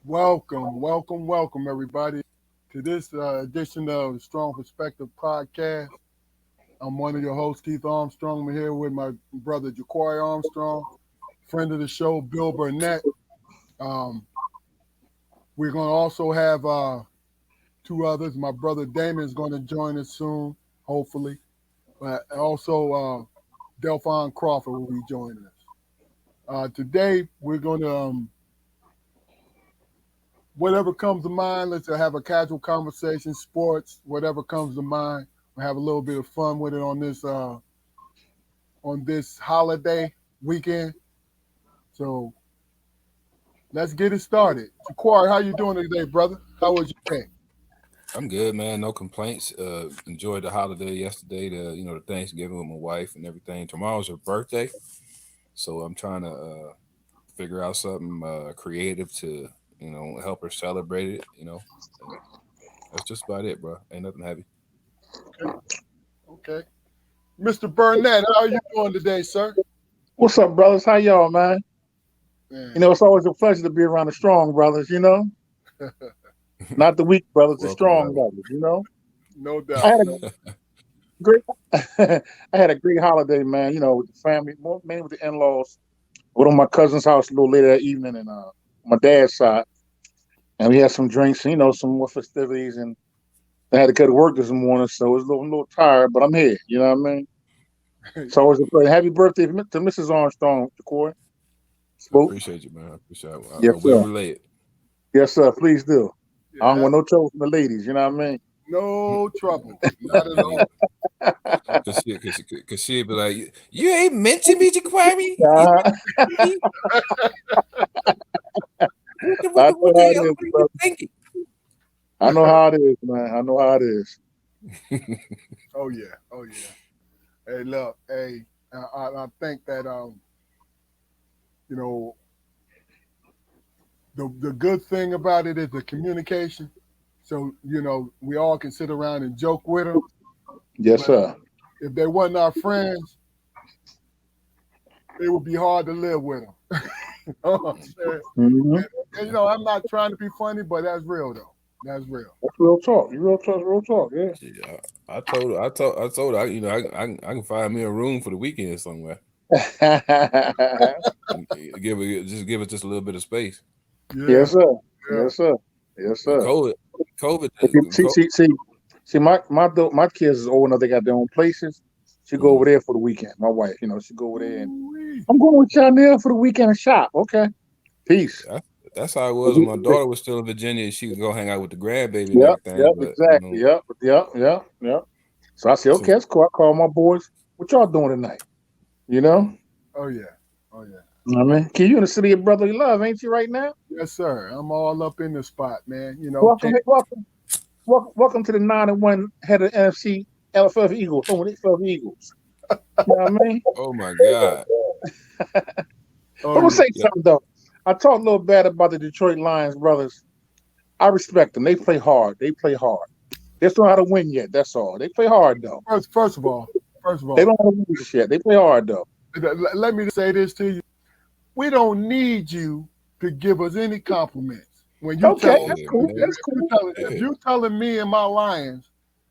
Welcome, everybody, to this edition of the Strong Perspective Podcast. I'm one of your hosts, Keith Armstrong. I'm here with my brother, Jaquari Armstrong, friend of the show, Bill Burnett. Um, we're going to also have two others. My brother Damon is going to join us soon, hopefully. But also, Delfawn Crawford will be joining us. Today, we're going to whatever comes to mind. Let's have a casual conversation, sports, whatever comes to mind. We'll have a little bit of fun with it on this holiday weekend. So let's get it started. Jaquari, how you doing today, brother? How was your day? I'm good, man. No complaints. Enjoyed the holiday yesterday. The Thanksgiving with my wife and everything. Tomorrow's her birthday, so I'm trying to figure out something creative to help her celebrate it. That's just about it, bro. Ain't nothing heavy. Okay. Mr. Burnett, how are you doing today, sir? What's up, brothers? How y'all, man? Man. It's always a pleasure to be around the strong brothers, Not the weak brothers, the strong brothers, No doubt. I had a great I had a great holiday, man, with the family, mainly with the in-laws. Went on my cousin's house a little later that evening and my dad's side. And we had some drinks, some more festivities, and I had to go to work this morning, so I was a little tired, but I'm here, you know what I mean? So it was a pleasure. Happy birthday to Mrs. Armstrong, Jaquari. I appreciate you, man. I appreciate it. Yes, I will relay it. Yes, sir. Please do. Yeah, I don't want no trouble from the ladies, you know what I mean? No trouble. Not at all. Cause she'd be like, you ain't mentioned me, Jaquari. What are you thinking? I know how it is, man. I know how it is. Oh yeah. Hey, look, I think that the good thing about it is the communication. So we all can sit around and joke with them. Yes, sir. If they wasn't our friends, it would be hard to live with them. You know what I'm saying? Mm-hmm. And, I'm not trying to be funny, but that's real though. That's real. That's real talk. Real talk. Yeah. I told her, I can find me a room for the weekend somewhere. Give it just a little bit of space. Yeah. Yes, sir. Yeah. Yes, sir. Yes, sir. COVID. See, my kids is old enough; they got their own places. She go over there for the weekend. My wife, she go over there, and I'm going with y'all there for the weekend and shop. Okay, peace. That's how it was when my daughter was still in Virginia. She could go hang out with the grandbaby and Yep, everything. exactly. Yep. So I said, okay, that's cool. I call my boys. What y'all doing tonight? Oh yeah. You know what I mean, Key, you in the city of brotherly love, ain't you right now? Yes, sir. I'm all up in the spot, man. Welcome to the 9-1 head of NFC LFF Eagles. Oh, they fell Eagles. You know what I mean? Oh my God. I'm gonna say something though. I talked a little bad about the Detroit Lions brothers. I respect them. They play hard. They just don't know how to win yet. That's all. They play hard though. First of all, they don't know how to win this yet. They play hard though. Let me say this to you. We don't need you to give us any compliments. When you that's cool. If you're telling me and my Lions,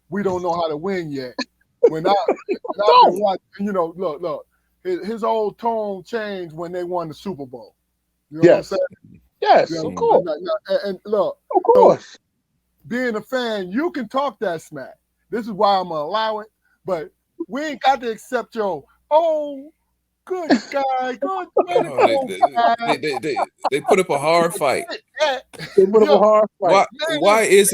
we don't know how to win yet. When I've been watching, look, his old tone changed when they won the Super Bowl. You know what I'm saying? Yes, of course. And look, of course. Being a fan, you can talk that smack. This is why I'm gonna allow it. But we ain't got to accept your good guy. Good. They put up a hard fight. They put up a hard fight. Why is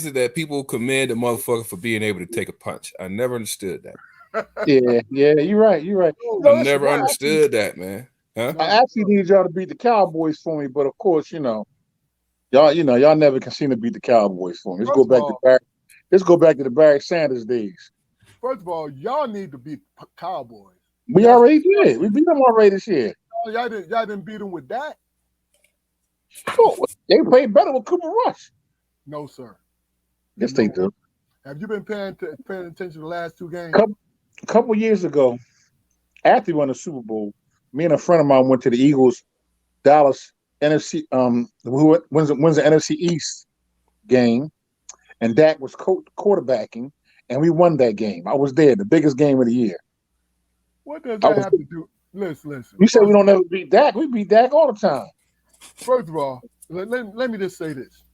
it that people commend a motherfucker for being able to take a punch? I never understood that. Yeah, you're right. I never understood that, man. Huh? I actually need y'all to beat the Cowboys for me, but of course, y'all never can seem to beat the Cowboys for me. Let's go back to the Barry Sanders days. First of all, y'all need to beat Cowboys. We already did. We beat them already this year. Y'all didn't beat them with that. Sure. They played better with Cooper Rush. No, sir. Yes, they do. Have you been paying attention to the last two games? A couple years ago, after we won the Super Bowl, me and a friend of mine went to the Eagles Dallas NFC who wins the NFC East game, and Dak was quarterbacking, and we won that game. I was there, the biggest game of the year. What does that have to do? Listen. You said we don't ever beat Dak. We beat Dak all the time. First of all, let me just say this.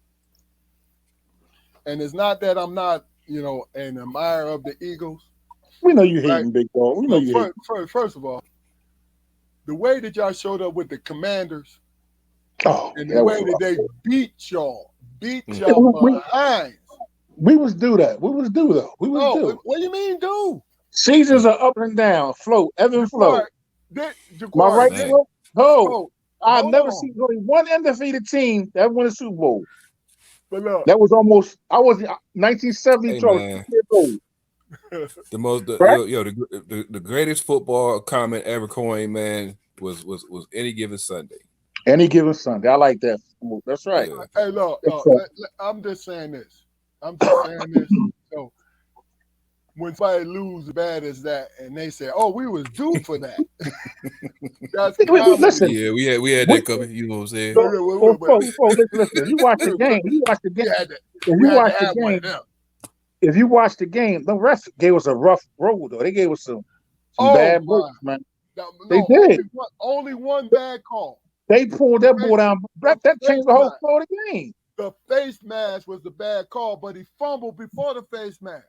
And it's not that I'm not, an admirer of the Eagles. We know you hating, right? big dog. We know you hating. First of all, the way that y'all showed up with the Commanders, and the way that they beat y'all behind. We was due that. We was due though. We was due. What do you mean due? Seasons are up and down. Float, ebb and flow. My right foot. I've never seen only one undefeated team that won a Super Bowl. But look, that was almost. I was 1972 years old. The greatest football comment ever coined, man, was any given Sunday. Any given Sunday. I like that. That's right. Yeah. Hey, look, I'm just saying this. So when somebody lose as bad as that, and they say, "Oh, we was due for that," listen. Yeah, we had that coming. You know what I'm saying? Listen. You watch the game. If you watch the game, the refs gave us a rough road, though. They gave us some bad breaks, man. They did. Only one bad call. They pulled that ball down. That changed the whole flow of the game. The face mask was the bad call, but he fumbled before the face mask.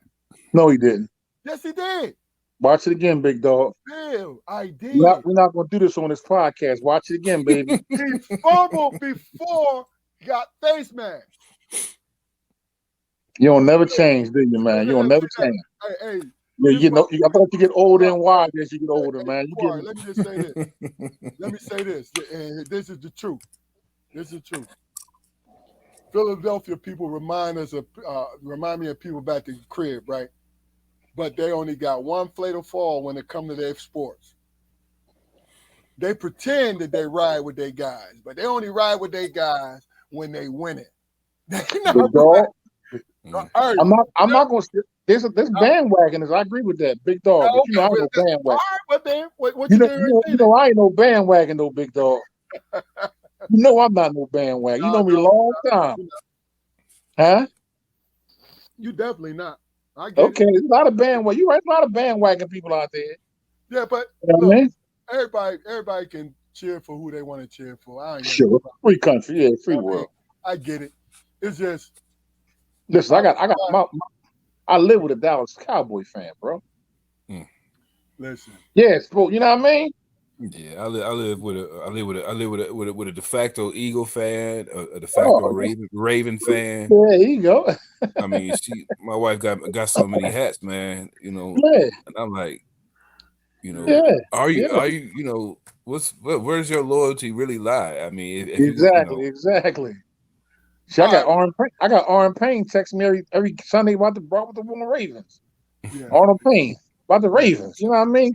No, he didn't. Yes, he did. Watch it again, big dog. Bill, I did. We're not going to do this on this podcast. Watch it again, baby. He fumbled before he got face mask. You don't never change, do you, man? You don't never change. Hey. I thought you get older and wiser as you get older, man. Let me just say this. Let me say this, and this is the truth. Philadelphia people remind me of people back at the crib, right? But they only got one fatal fall when it comes to their sports. They pretend that they ride with their guys, but they only ride with their guys when they win it. I'm not going to. There's bandwagoners. I agree with that, big dog. But I ain't no bandwagon. But then, what you I ain't no bandwagon, though, big dog. I'm not no bandwagon. You know me a long time. Huh? You definitely not. Okay, there's a lot of bandwagon. You're right, a lot of bandwagon people out there. Yeah, but what I mean? everybody can cheer for who they want to cheer for. Sure, free country, free world. I get it. It's just. Listen, I live with a Dallas Cowboy fan, bro. Listen. Yes, bro. You know what I mean? Yeah, I live with a de facto Eagle fan, a de facto Raven fan. There you go. I mean, my wife got so many hats, man. And I'm like, are you, where's your loyalty really lie? I mean, exactly. See, I got Arn Payne text me every Sunday about the Ravens. Yeah. Arnold Payne about the Ravens. You know what I mean?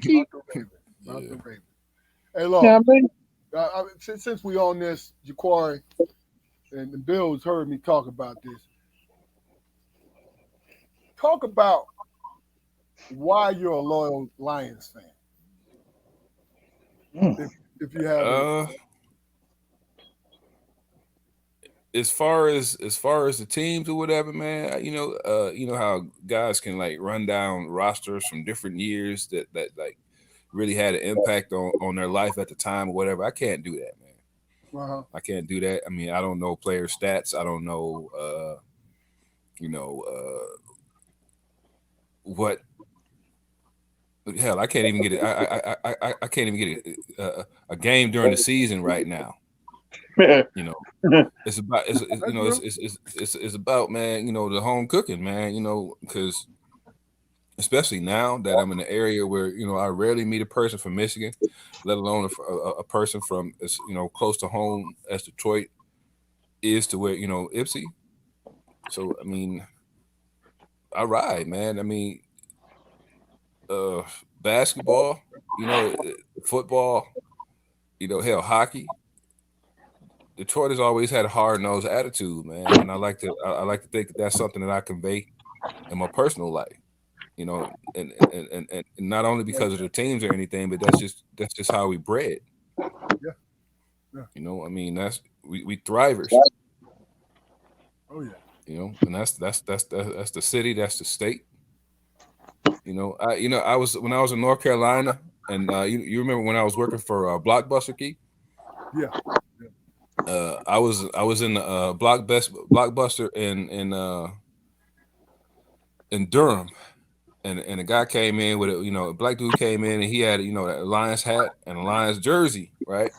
About the Ravens. Hey, look. You know what I mean? Since we on this, Jaquari and Bill's heard me talk about this. Talk about why you're a loyal Lions fan. If you have. As far as the teams or whatever, man, you know how guys can like run down rosters from different years that like really had an impact on their life at the time or whatever. I can't do that, man. Uh-huh. I can't do that. I mean, I don't know player stats. I don't know, what. Hell, I can't even get it. I can't even get a game during the season right now. It's about man, the home cooking, man, because especially now that I'm in an area where I rarely meet a person from Michigan, let alone a person from as close to home as Detroit is to where Ipsy. So I mean, I ride, man. I mean, basketball, football, hell, hockey. Detroit has always had a hard-nosed attitude, man, and I like to think that's something that I convey in my personal life, and not only because of the teams or anything, but that's just how we bred. Yeah. Yeah. You know, I mean, that's we thrivers. Oh yeah. You know, and that's the city, that's the state. I was when I was in North Carolina, and you remember when I was working for Blockbuster Key. Yeah. I was in the Blockbuster in Durham, and a guy came in with a black dude came in, and he had that Lions hat and a Lions jersey, right?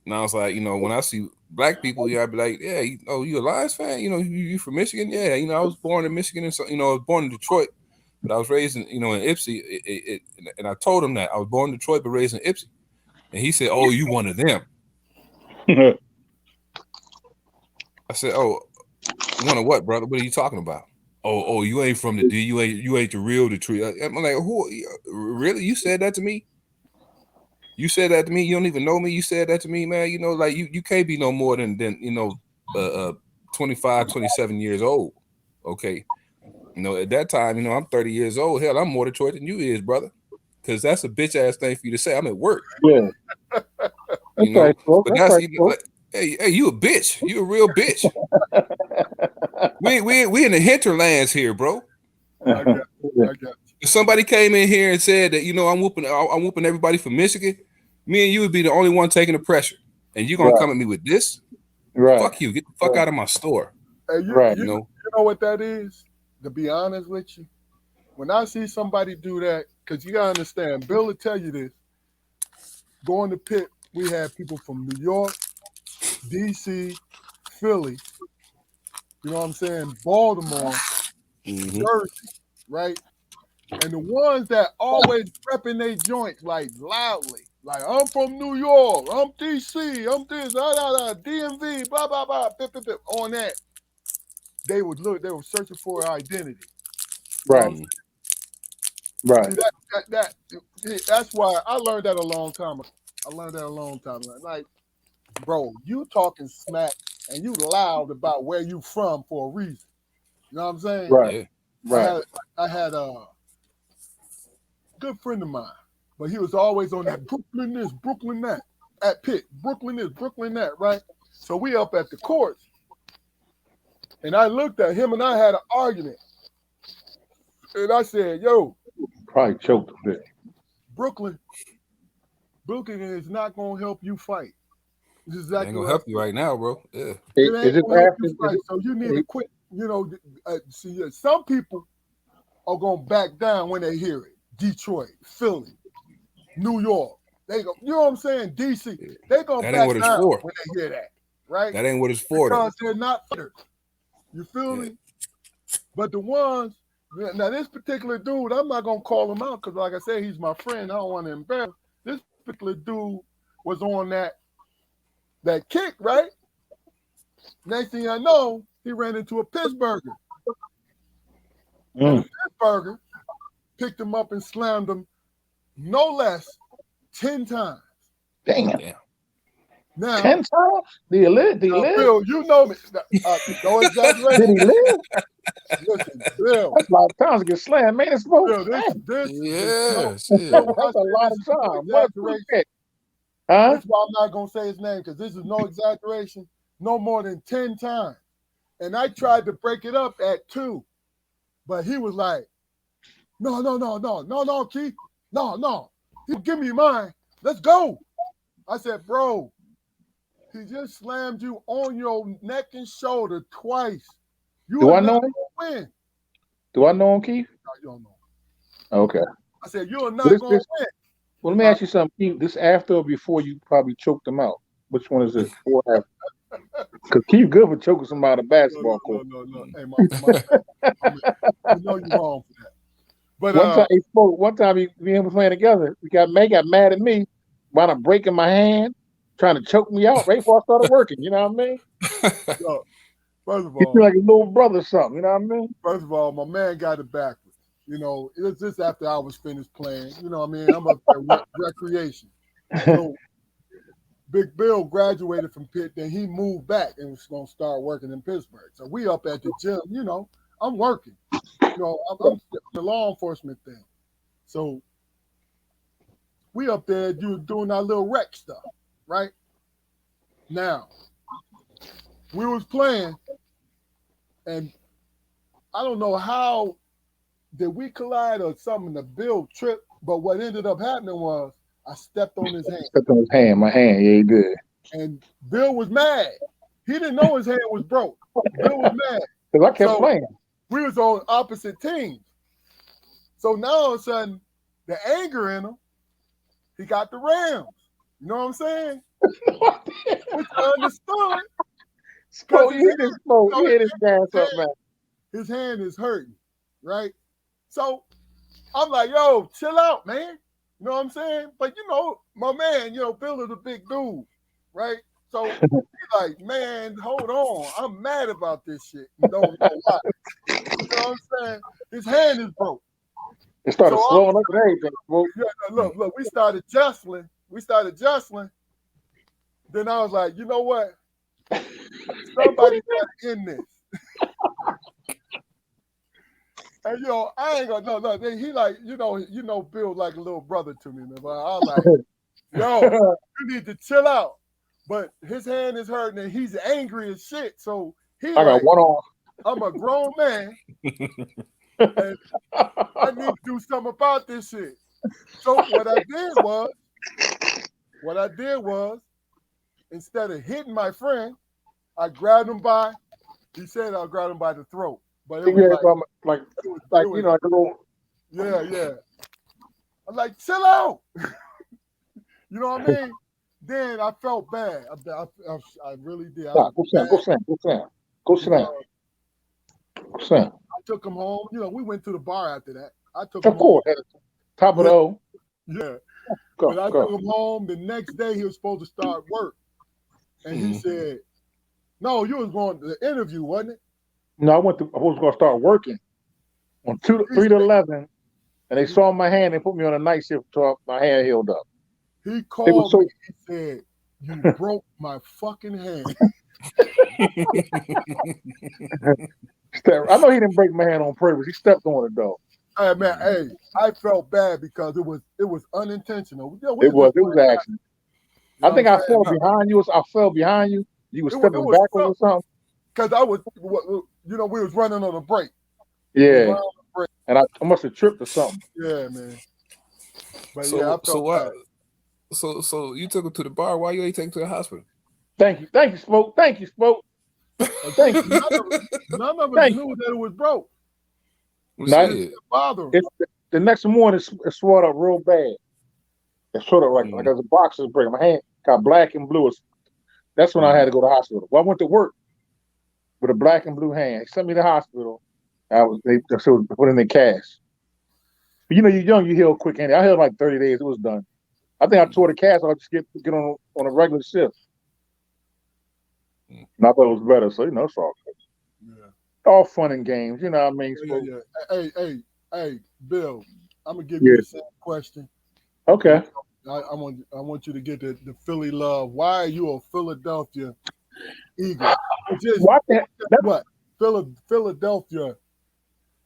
And I was like, when I see black people, I'd be like, yeah, you a Lions fan? You from Michigan? Yeah, I was born in Michigan, and so I was born in Detroit, but I was raised in Ypsi. And I told him that I was born in Detroit but raised in Ypsi, and he said, "Oh, you one of them?" I said, "Oh, one of what, brother? What are you talking about?" Oh, you ain't from the D. You ain't the real Detroit. I'm like, who? Really? You said that to me? You said that to me? You don't even know me. You said that to me, man. Like you can't be no more than 25, 27 years old. Okay. At that time, I'm 30 years old. Hell, I'm more Detroit than you is, brother. Because that's a bitch ass thing for you to say. I'm at work. Yeah. You know, right, folks. but that's like, hey, you a bitch. You a real bitch. we in the hinterlands here, bro. I got you. If somebody came in here and said that, I'm whooping everybody from Michigan, me and you would be the only one taking the pressure. And you're gonna come at me with this? Right. Fuck you. Get the fuck out of my store. Hey, you know what that is? To be honest with you, when I see somebody do that, because you gotta understand, Bill will tell you this. Going to Pitt, we had people from New York, DC, Philly, you know what I'm saying, Baltimore, Jersey, right? And the ones that always prepping their joints like loudly, like I'm from New York, I'm DC, I'm this, DMV, blah blah blah, on that, they were searching for identity. Right. Right. See, that's why I learned that a long time ago. Like, bro, you talking smack and you loud about where you from for a reason. You know what I'm saying? Right. Right. I had a good friend of mine, but he was always on that Brooklyn this, Brooklyn that, at Pitt, Brooklyn this, Brooklyn that, right? So we up at the courts, and I looked at him and I had an argument. And I said, yo, probably choked a bit. Brooklyn is not gonna help you fight. This is exactly ain't gonna help you right now, bro. Yeah. It ain't gonna help you fight. So you need to quit. See, some people are gonna back down when they hear it. Detroit, Philly, New York. They go, you know what I'm saying? DC. They gonna back down when they hear that, right? That ain't what it's for. Because they're not fighters. You feel me? But the ones now, this particular dude, I'm not gonna call him out because, like I said, he's my friend. I don't want to embarrass him. This particular dude was on that kick, right? Next thing I know, he ran into a Pittsburgher. And the Pittsburgher picked him up and slammed him no less 10 times. Damn. Now, 10 times? Did he live? Bill, you know me. No exaggeration. Did he live? Listen, Bill. That's a lot of times to get slammed, man. It's Bill, that's a lot of time. What a That's why I'm not gonna say his name because this is no exaggeration. No more than 10 times. And I tried to break it up at 2, but he was like, no, Keith. No. Give me mine. Let's go. I said, bro, he just slammed you on your neck and shoulder twice. Do I know him? Win. Do I know him, Keith? No, you don't know. Okay. I said, you're not going to win. Well, let me ask you something, Keith. This after or before you probably choked him out? Which one is it? Before or after? Because Keith good for choking somebody out of basketball court. No. Hey, you know you're wrong for that. But one time me and him were playing together. He got mad at me while I'm breaking my hand, trying to choke me out right before I started working. You know what I mean? So, first of he all, feel like a little brother or something. You know what I mean? First of all, my man got it backwards. You know, it was just after I was finished playing. You know what I mean? I'm up at recreation. So Big Bill graduated from Pitt, then he moved back and was going to start working in Pittsburgh. So we up at the gym, I'm working. I'm the law enforcement thing. So we up there doing our little rec stuff, right? Now, we was playing, and I don't know how did we collide or something. The Bill tripped, but what ended up happening was I stepped on his hand. Stepped on his hand, my hand. Yeah, he did. And Bill was mad. He didn't know his hand was broke. Bill was mad. Because I kept playing. We was on opposite teams. So now all of a sudden, the anger in him, he got the Rams. You know what I'm saying? Which I understood. Smoke, you hit his smoke. You hit his gas up, man. His hand is hurting, right? So I'm like, yo, chill out, man. You know what I'm saying? But you know, my man, Bill is a big dude, right? So he's like, man, hold on. I'm mad about this shit. You don't know why. You know what I'm saying? His hand is broke. It started slowing up and everything. Yeah, look, we started jostling. Then I was like, you know what? Somebody got to end this. And I ain't gonna no. He like, Bill like a little brother to me, man. But I was like, yo, you need to chill out. But his hand is hurting and he's angry as shit. So I got one on. I'm a grown man. And I need to do something about this shit. So what I did was, instead of hitting my friend, I grabbed him by. He said I grabbed him by the throat, but it was like a little. Yeah. I'm like, chill out. You know what I mean? Then I felt bad. I really did. Go sit down. I took him home. We went to the bar after that. I took him home. Of course. Top of the O. Yeah. But I took him home. The next day, he was supposed to start work. And he said, no, you was going to the interview, wasn't it? No, I was going to start working on 3 to 11. And they saw my hand. They put me on a night shift until my hand healed up. He called me. He said, you broke my fucking hand. I know he didn't break my hand on purpose. He stepped on it though. Hey man, I felt bad because it was unintentional. It was accident. I think I fell behind you. I fell behind you. You were stepping backwards or something. Because I was, we was running on a break. Yeah. And I must have tripped or something. Yeah, man. But I felt bad. So you took him to the bar. Why you ain't take him to the hospital? Thank you, Smoke. Thank you. None of us knew that it was broke. The next morning, it swelled up real bad. It's sort of like as a boxer's break. My hand got black and blue. That's when I had to go to the hospital. Well, I went to work with a black and blue hand. They sent me to the hospital. They put in their cast. But you're young, you heal quick. I healed like 30 days. It was done. I think I tore the cast. I just get on a regular shift. And I thought it was better. So it's all good. Yeah. All fun and games. You know what I mean? Yeah. Hey, Bill. I'm gonna give you the same question. Okay. I want you to get the Philly love. Why are you a Philadelphia Eagle? What? Philadelphia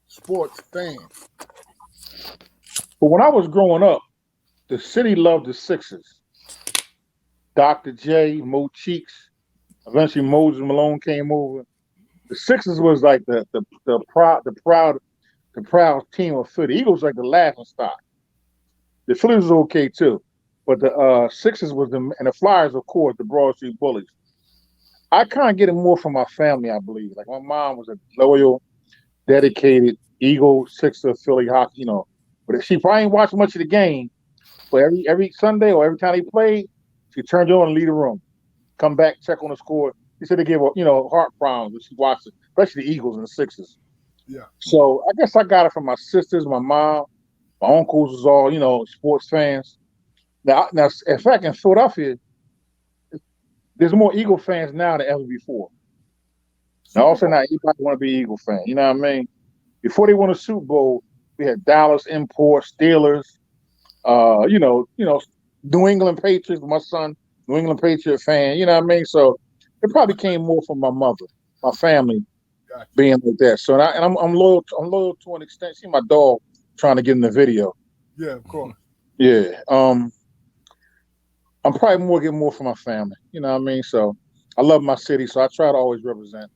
sports fan. But when I was growing up, the city loved the Sixers. Dr. J, Mo Cheeks, eventually Moses Malone came over. The Sixers was like the proud team of Philly. The Eagles like the laughing stock. The Phillies was okay too, but the Sixers was and the Flyers, of course, the Broad Street Bullies. I kind of get it more from my family, I believe. Like my mom was a loyal, dedicated Eagle, Sixer, Philly hockey, But she probably ain't watched much of the game. But every Sunday or every time they played, she turned on and leave the room. Come back, check on the score. She said they gave her, heart problems when she watched it, especially the Eagles and the Sixers. Yeah. So I guess I got it from my sisters, my mom, my uncles was all, sports fans. Now, in fact, in Philadelphia, there's more Eagle fans now than ever before. Now, also now everybody want to be Eagle fan. You know what I mean? Before they won a Super Bowl, we had Dallas Imports, Steelers, New England Patriots. My son, New England Patriot fan. You know what I mean? So it probably came more from my mother, my family, being like that. So I'm loyal. I'm loyal to an extent. See my dog trying to get in the video. Yeah, of course. Yeah. I'm probably more getting more for my family. You know what I mean? So I love my city, so I try to always represent.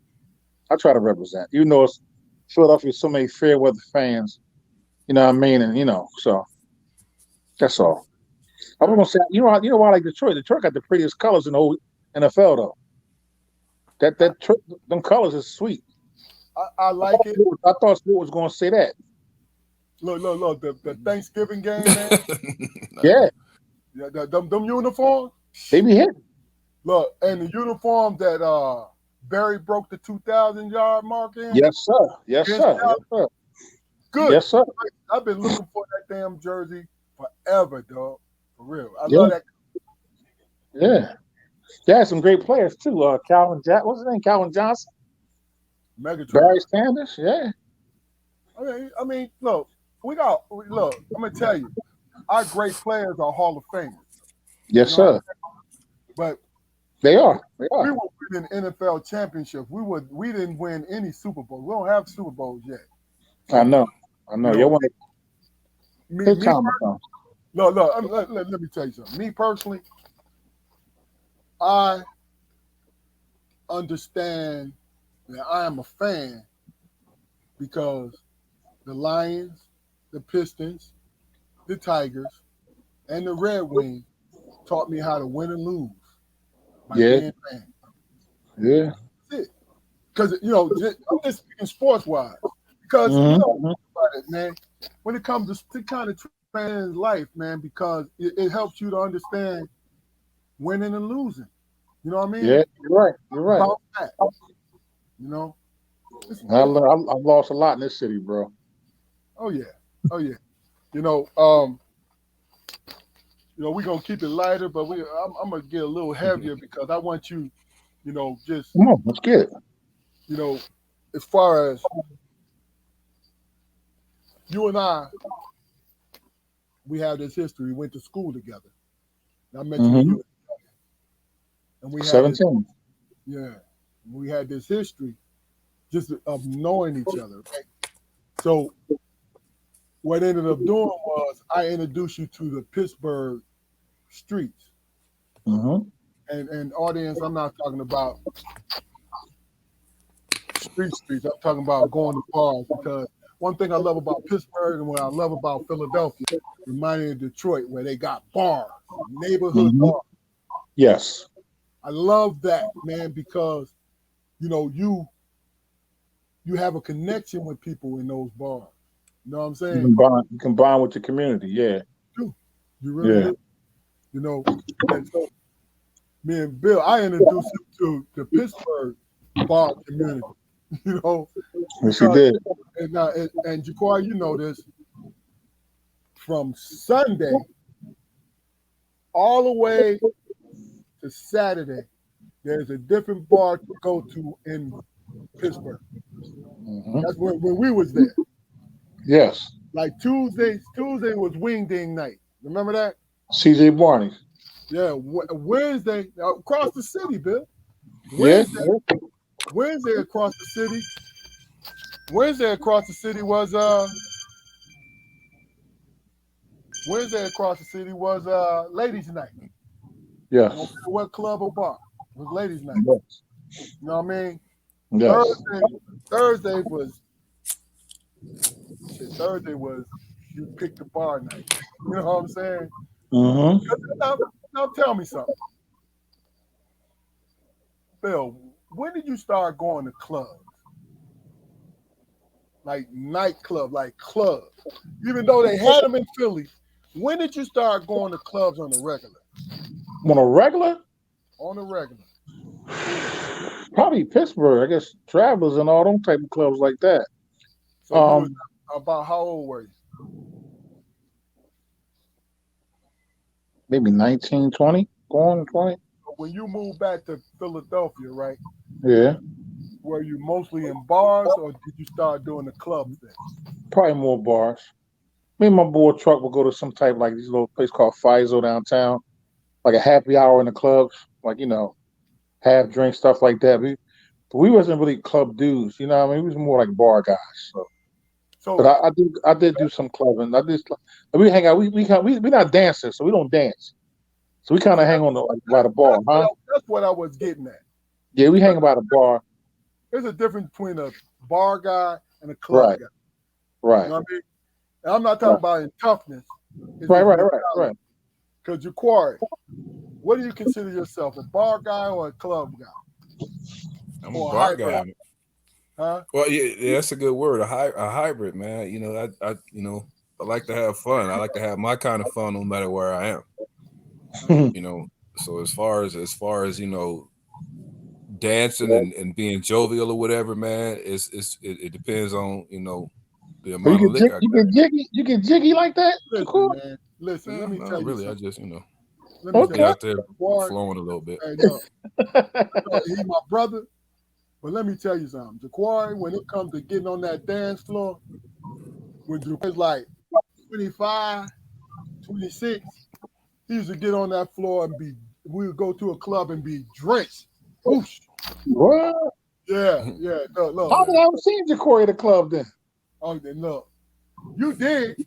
I try to represent. Even though it's Philadelphia, so many fair weather fans. You know what I mean? And so that's all. I was gonna say, why I like Detroit. Detroit got the prettiest colors in the whole NFL, though. Them colors is sweet. I like it. I thought Sport was gonna say that. Look, the Thanksgiving game, man. Yeah, them uniforms. they be hitting. Look, and the uniform that Barry broke the 2,000-yard mark in. Yes, sir. Yes, sir. Yes, sir. Good. Yes, sir. I've been looking for that damn jersey forever, dog. For real. I love that. Yeah. They had some great players too. What's his name? Calvin Johnson. Megatron. Barry Sanders. Yeah. I mean, look. I'm gonna tell you, our great players are Hall of Famers. Yes, sir. But they are. We were winning NFL championships. We didn't win any Super Bowl. We don't have Super Bowls yet. I know. You want let me tell you something. Me personally, I understand that I am a fan because the Lions, the Pistons, the Tigers, and the Red Wings taught me how to win and lose by being a fan. Yeah. That's it. Because, I'm just speaking sports-wise. Because, about it, man, when it comes to kind of trans life, man, because it helps you to understand winning and losing. You know what I mean? Yeah, you're right. About that. I've lost a lot in this city, bro. Oh yeah. We're gonna keep it lighter, but I'm gonna get a little heavier because I want you, just come on, let's get it. As far as you and I, we have this history. We went to school together. I met you, and we had 17. We had this history just of knowing each other. Right? So what I ended up doing was I introduced you to the Pittsburgh streets. And audience, I'm not talking about streets. I'm talking about going to bars, because one thing I love about Pittsburgh and what I love about Philadelphia, reminding of Detroit, where they got bars, neighborhood bars. Yes. I love that, man, because you have a connection with people in those bars. You know what I'm saying? You can bond with the community, yeah. You really do. And so me and Bill, I introduced him to the Pittsburgh bar community. Yes, he did. And Jaquar, you know this, from Sunday all the way to Saturday, there's a different bar to go to in Pittsburgh. That's when we was there. Yes. Like Tuesday was Wing Ding night. Remember that? CJ Barney. Yeah, Wednesday across the city, Bill. Wednesday across the city. Wednesday across the city was ladies' night. Yes. What club or bar? It was ladies' night. Yes. You know what I mean? Yes. Thursday was you picked the bar night. You know what I'm saying? Now tell me something. Bill, when did you start going to clubs? Like nightclub, like clubs. Even though they had them in Philly, when did you start going to clubs on the regular? On a regular? On the regular. Probably Pittsburgh. I guess Travelers and all them type of clubs like that. So about how old were you? Maybe 19, 20, going 20. When you moved back to Philadelphia, right? Yeah. Were you mostly in bars, or did you start doing the club thing? Probably more bars. Me and my boy Truck would go to some type like this little place called Fizo downtown, like a happy hour in the clubs, like half drink stuff like that. But we wasn't really club dudes, you know what I mean? We was more like bar guys. So but I did do some clubbing. We hang out. We not dancers, so we don't dance. So we kind of hang on by the bar, huh? That's what I was getting at. Yeah, we hang by the bar. There's a difference between a bar guy and a club Right. guy. Right. You know what I mean? And I'm not talking about in toughness. Right. Because Jaquari, what do you consider yourself, a bar guy or a club guy? I'm a bar guy. Huh? Well, yeah, that's a good word. A hybrid, man. You know, I I like to have fun. I like to have my kind of fun no matter where I am. You know, so as far as dancing and being jovial or whatever, man, it depends on the amount of liquor I got. You get jiggy like that? Listen, man. Listen, let me tell you really. something. I just Let me be out there Jaquari, flowing a little bit. Hey, look, he's my brother, but let me tell you something. Jaquari, when it comes to getting on that dance floor, when Jaquari's like 25, 26, he used to get on that floor and we would go to a club and be drenched. Whoosh. What? Yeah. Look, How did I ever seen Jaquari at the club then? Oh, then look. You did.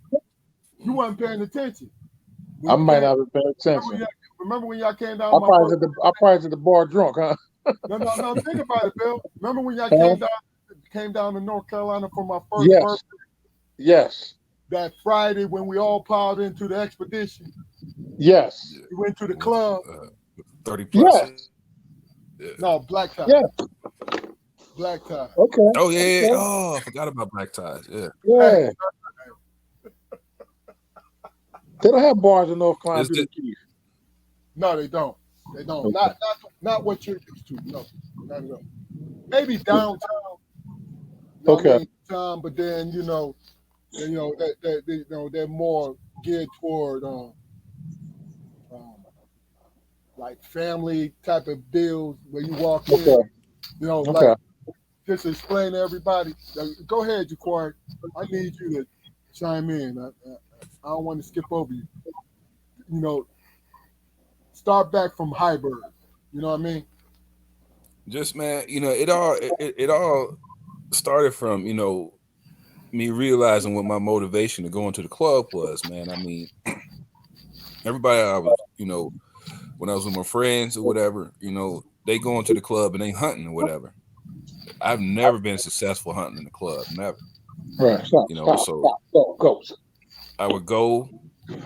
You wasn't paying attention. I might not have paid attention. Remember when y'all came down? I probably at the bar drunk, huh? No. Think about it, Bill. Remember when y'all came down to North Carolina for my first birthday? Yes. That Friday when we all piled into the expedition. Yes. We went to the club. 30 plus. Yes. Yeah. No, black tie. Yeah. Black tie. Okay. Oh yeah. Okay. Oh, I forgot about black ties. Yeah. Yeah. They don't have bars in North Carolina. No, they don't. They don't. Okay. Not what you're used to. No, not at all. Maybe downtown. Okay. But then they're more geared toward like family type of deals where you walk in. Like just explain to everybody. Go ahead, Jaquari. I need you to chime in. I don't want to skip over you. Start back from Highburg. You know what I mean? Just man, it all started from me realizing what my motivation to go into the club was. Man, I mean, everybody I was when I was with my friends or whatever, they go into the club and they hunting or whatever. I've never been successful hunting in the club, never. Right. Go. I would go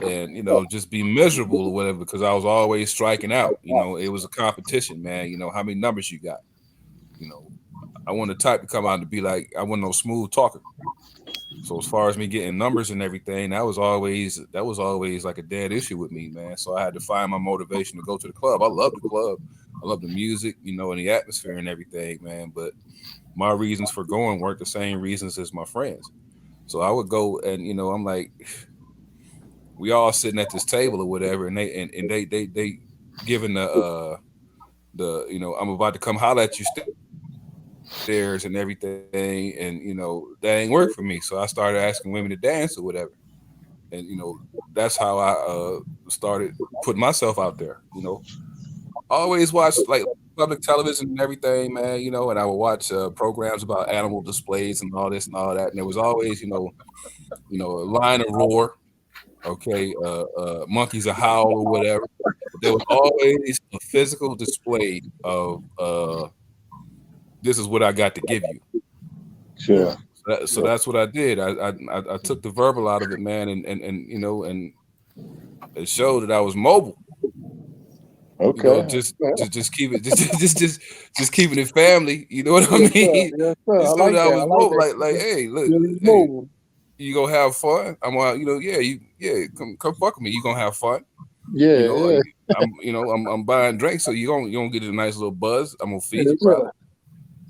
and just be miserable or whatever because I was always striking out. It was a competition, man. How many numbers you got. I want the type to come out and be like, I wasn't no smooth talker. So as far as me getting numbers and everything, that was always like a dead issue with me, man. So I had to find my motivation to go to the club. I love the club. I love the music, and the atmosphere and everything, man. But my reasons for going weren't the same reasons as my friends. So I would go and I'm like, we all sitting at this table or whatever, and they giving the I'm about to come holler at you stairs and everything, and that ain't work for me. So I started asking women to dance or whatever, and that's how I started putting myself out there. I always watched like public television and everything, man. And I would watch programs about animal displays and all this and all that, and there was always a lion a roar. Okay, monkeys a howl or whatever. But there was always a physical display of this is what I got to give you. Sure. So that's what I did. I took the verbal out of it, man, and it showed that I was mobile. Okay. Just keep it just keeping it family. You know what I mean? Yes, sir. I like I was mobile. that. Like, hey, look, mobile. You gonna have fun. I'm come fuck with me. You gonna have fun. Yeah. I'm buying drinks, so you gonna get a nice little buzz. I'm gonna feed you, Sure. probably.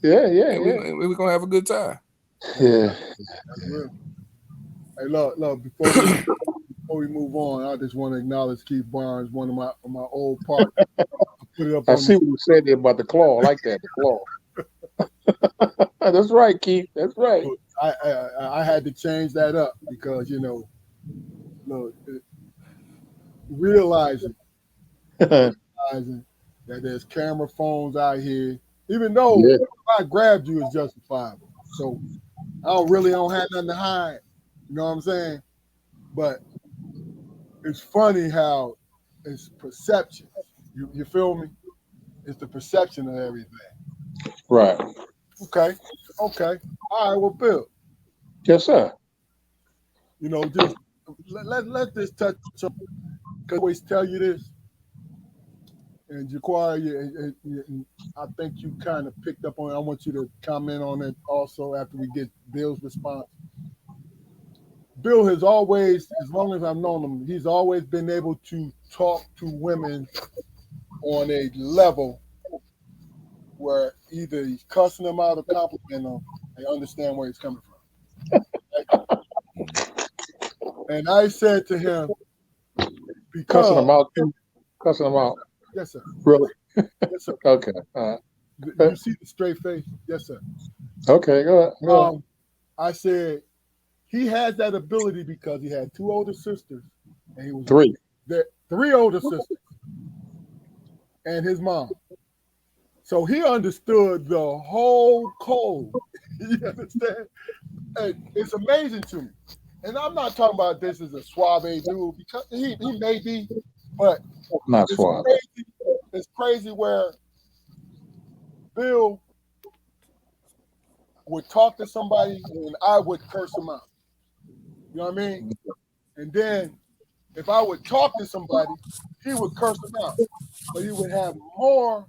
Yeah. We're gonna have a good time. Yeah. Hey, look. Before we move on, I just want to acknowledge Keith Barnes, one of my old partners. I see what you said there about the claw. I like that, the claw. That's right, Keith. That's right. I had to change that up because realizing that there's camera phones out here, even though if I grabbed you, it's justifiable. So I don't have nothing to hide. You know what I'm saying? But it's funny how it's perception. You feel me? It's the perception of everything. Right. Okay. All right. Well, Bill, Yes, sir. just let this touch on. Because I always tell you this, and Jaquar, I think you kind of picked up on it. I want you to comment on it also after we get Bill's response. Bill has always, as long as I've known him, he's always been able to talk to women on a level where either he's cussing them out or complimenting them, they understand where he's coming from. And I said to him, because Cussing them out too. Cussing them out. Yes, sir. Really? Yes, sir. Okay. You see the straight face? Yes, sir. Okay. Go ahead. I said he has that ability because he had 2 older sisters, and he was 3. 3 older sisters, and his mom. So he understood the whole code. You understand? And it's amazing to me. And I'm not talking about this as a suave dude because he may be, but Not suave. It's crazy where Bill would talk to somebody and I would curse him out. You know what I mean? And then if I would talk to somebody, he would curse him out. But he would have more.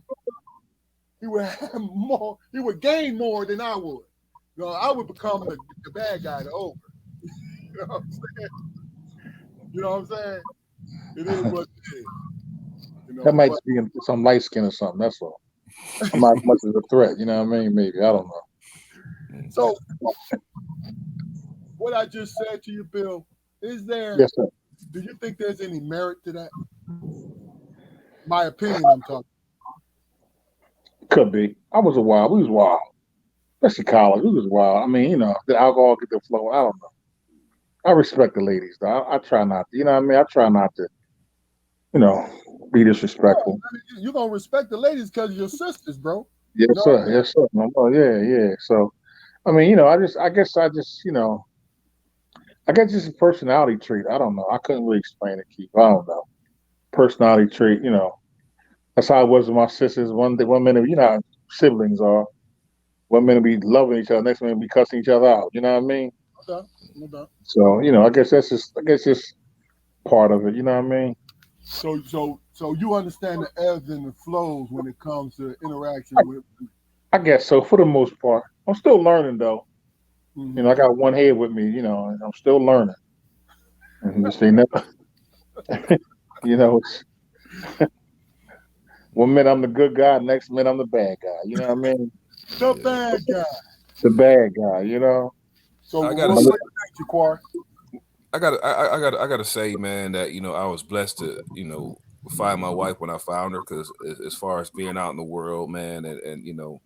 He would gain more than I would. I would become the bad guy, the over. You know what I'm saying? It is what it is. That might be some light skin or something. That's all. I'm not much of a threat. You know what I mean? Maybe. I don't know. So, what I just said to you, Bill, is there? Yes, sir. Do you think there's any merit to that? My opinion, I'm talking. Could be. We was wild. Especially college. We was wild. I mean, the alcohol get the flow. I don't know. I respect the ladies, though. I try not to. You know what I mean? I try not to, be disrespectful. You're going to respect the ladies because you're sisters, bro. Yes, sir. Yes, sir. Oh, yeah. So, I mean, I guess just a personality trait. I don't know. I couldn't really explain it, Keith. I don't know. Personality trait, That's how it was with my sisters. One minute, how siblings are. One minute be loving each other, next minute be cussing each other out. You know what I mean? Okay. No doubt. So, I guess that's just part of it. You know what I mean? So you understand the ebbs and the flows when it comes to interaction with. I guess so, for the most part. I'm still learning, though. Mm-hmm. I got one head with me, and I'm still learning. And just say never. It's one minute I'm the good guy, next minute I'm the bad guy. You know what I mean? The bad guy. The bad guy. So I gotta say, man, that I was blessed to find my wife when I found her, because as far as being out in the world, man, and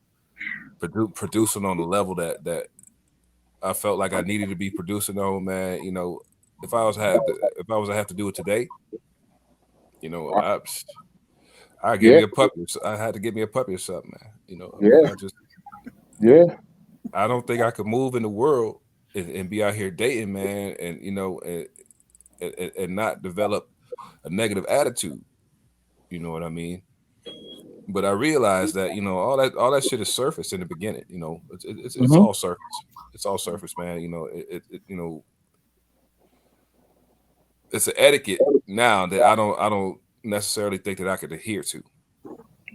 producing on the level that I felt like I needed to be producing on, man. If I was to have to do it today, I give me a puppy. I had to give me a puppy or something, man. I don't think I could move in the world and be out here dating, man, and and not develop a negative attitude. You know what I mean? But I realized that all that shit is surface in the beginning. It's all surface. It's all surface, man. It's an etiquette now that I don't necessarily think that I could adhere to.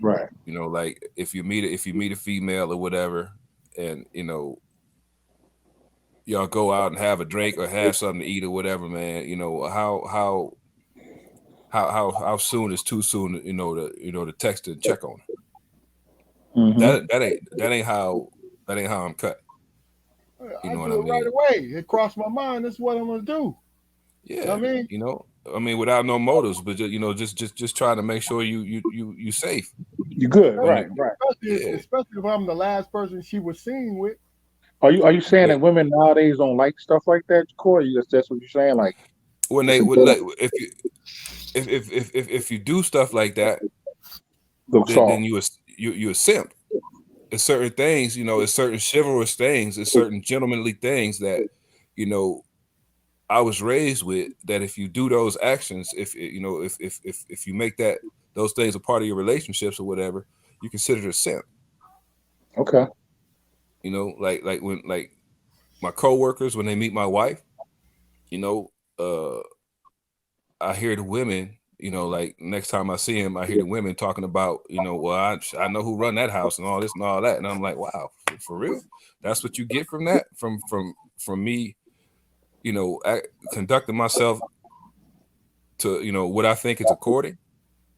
Right. Like if you meet a female or whatever, and y'all go out and have a drink or have something to eat or whatever, man. How soon is too soon? To text and check on her. Mm-hmm. That ain't how I'm cut. I do it right away. It crossed my mind. That's what I'm gonna do. Yeah, I mean, without no motives, but just trying to make sure you safe. You good, right? Especially if I'm the last person she was seen with. Are you saying that women nowadays don't like stuff like that, Corey? That's what you're saying, like when if you do stuff like that, then you a simp. It's certain things, it's certain chivalrous things, it's certain gentlemanly things that I was raised with that if you do those actions, if you know, if you make that those things a part of your relationships or whatever, you consider it a simp. Okay. You know, like when like my coworkers when they meet my wife, you know, I hear the women, you know, like next time I see him, I hear the women talking about, you know, well, I know who run that house and all this and all that, and I'm like, wow, for real, that's what you get from that, from me, you know, conducting myself to, you know, what I think is according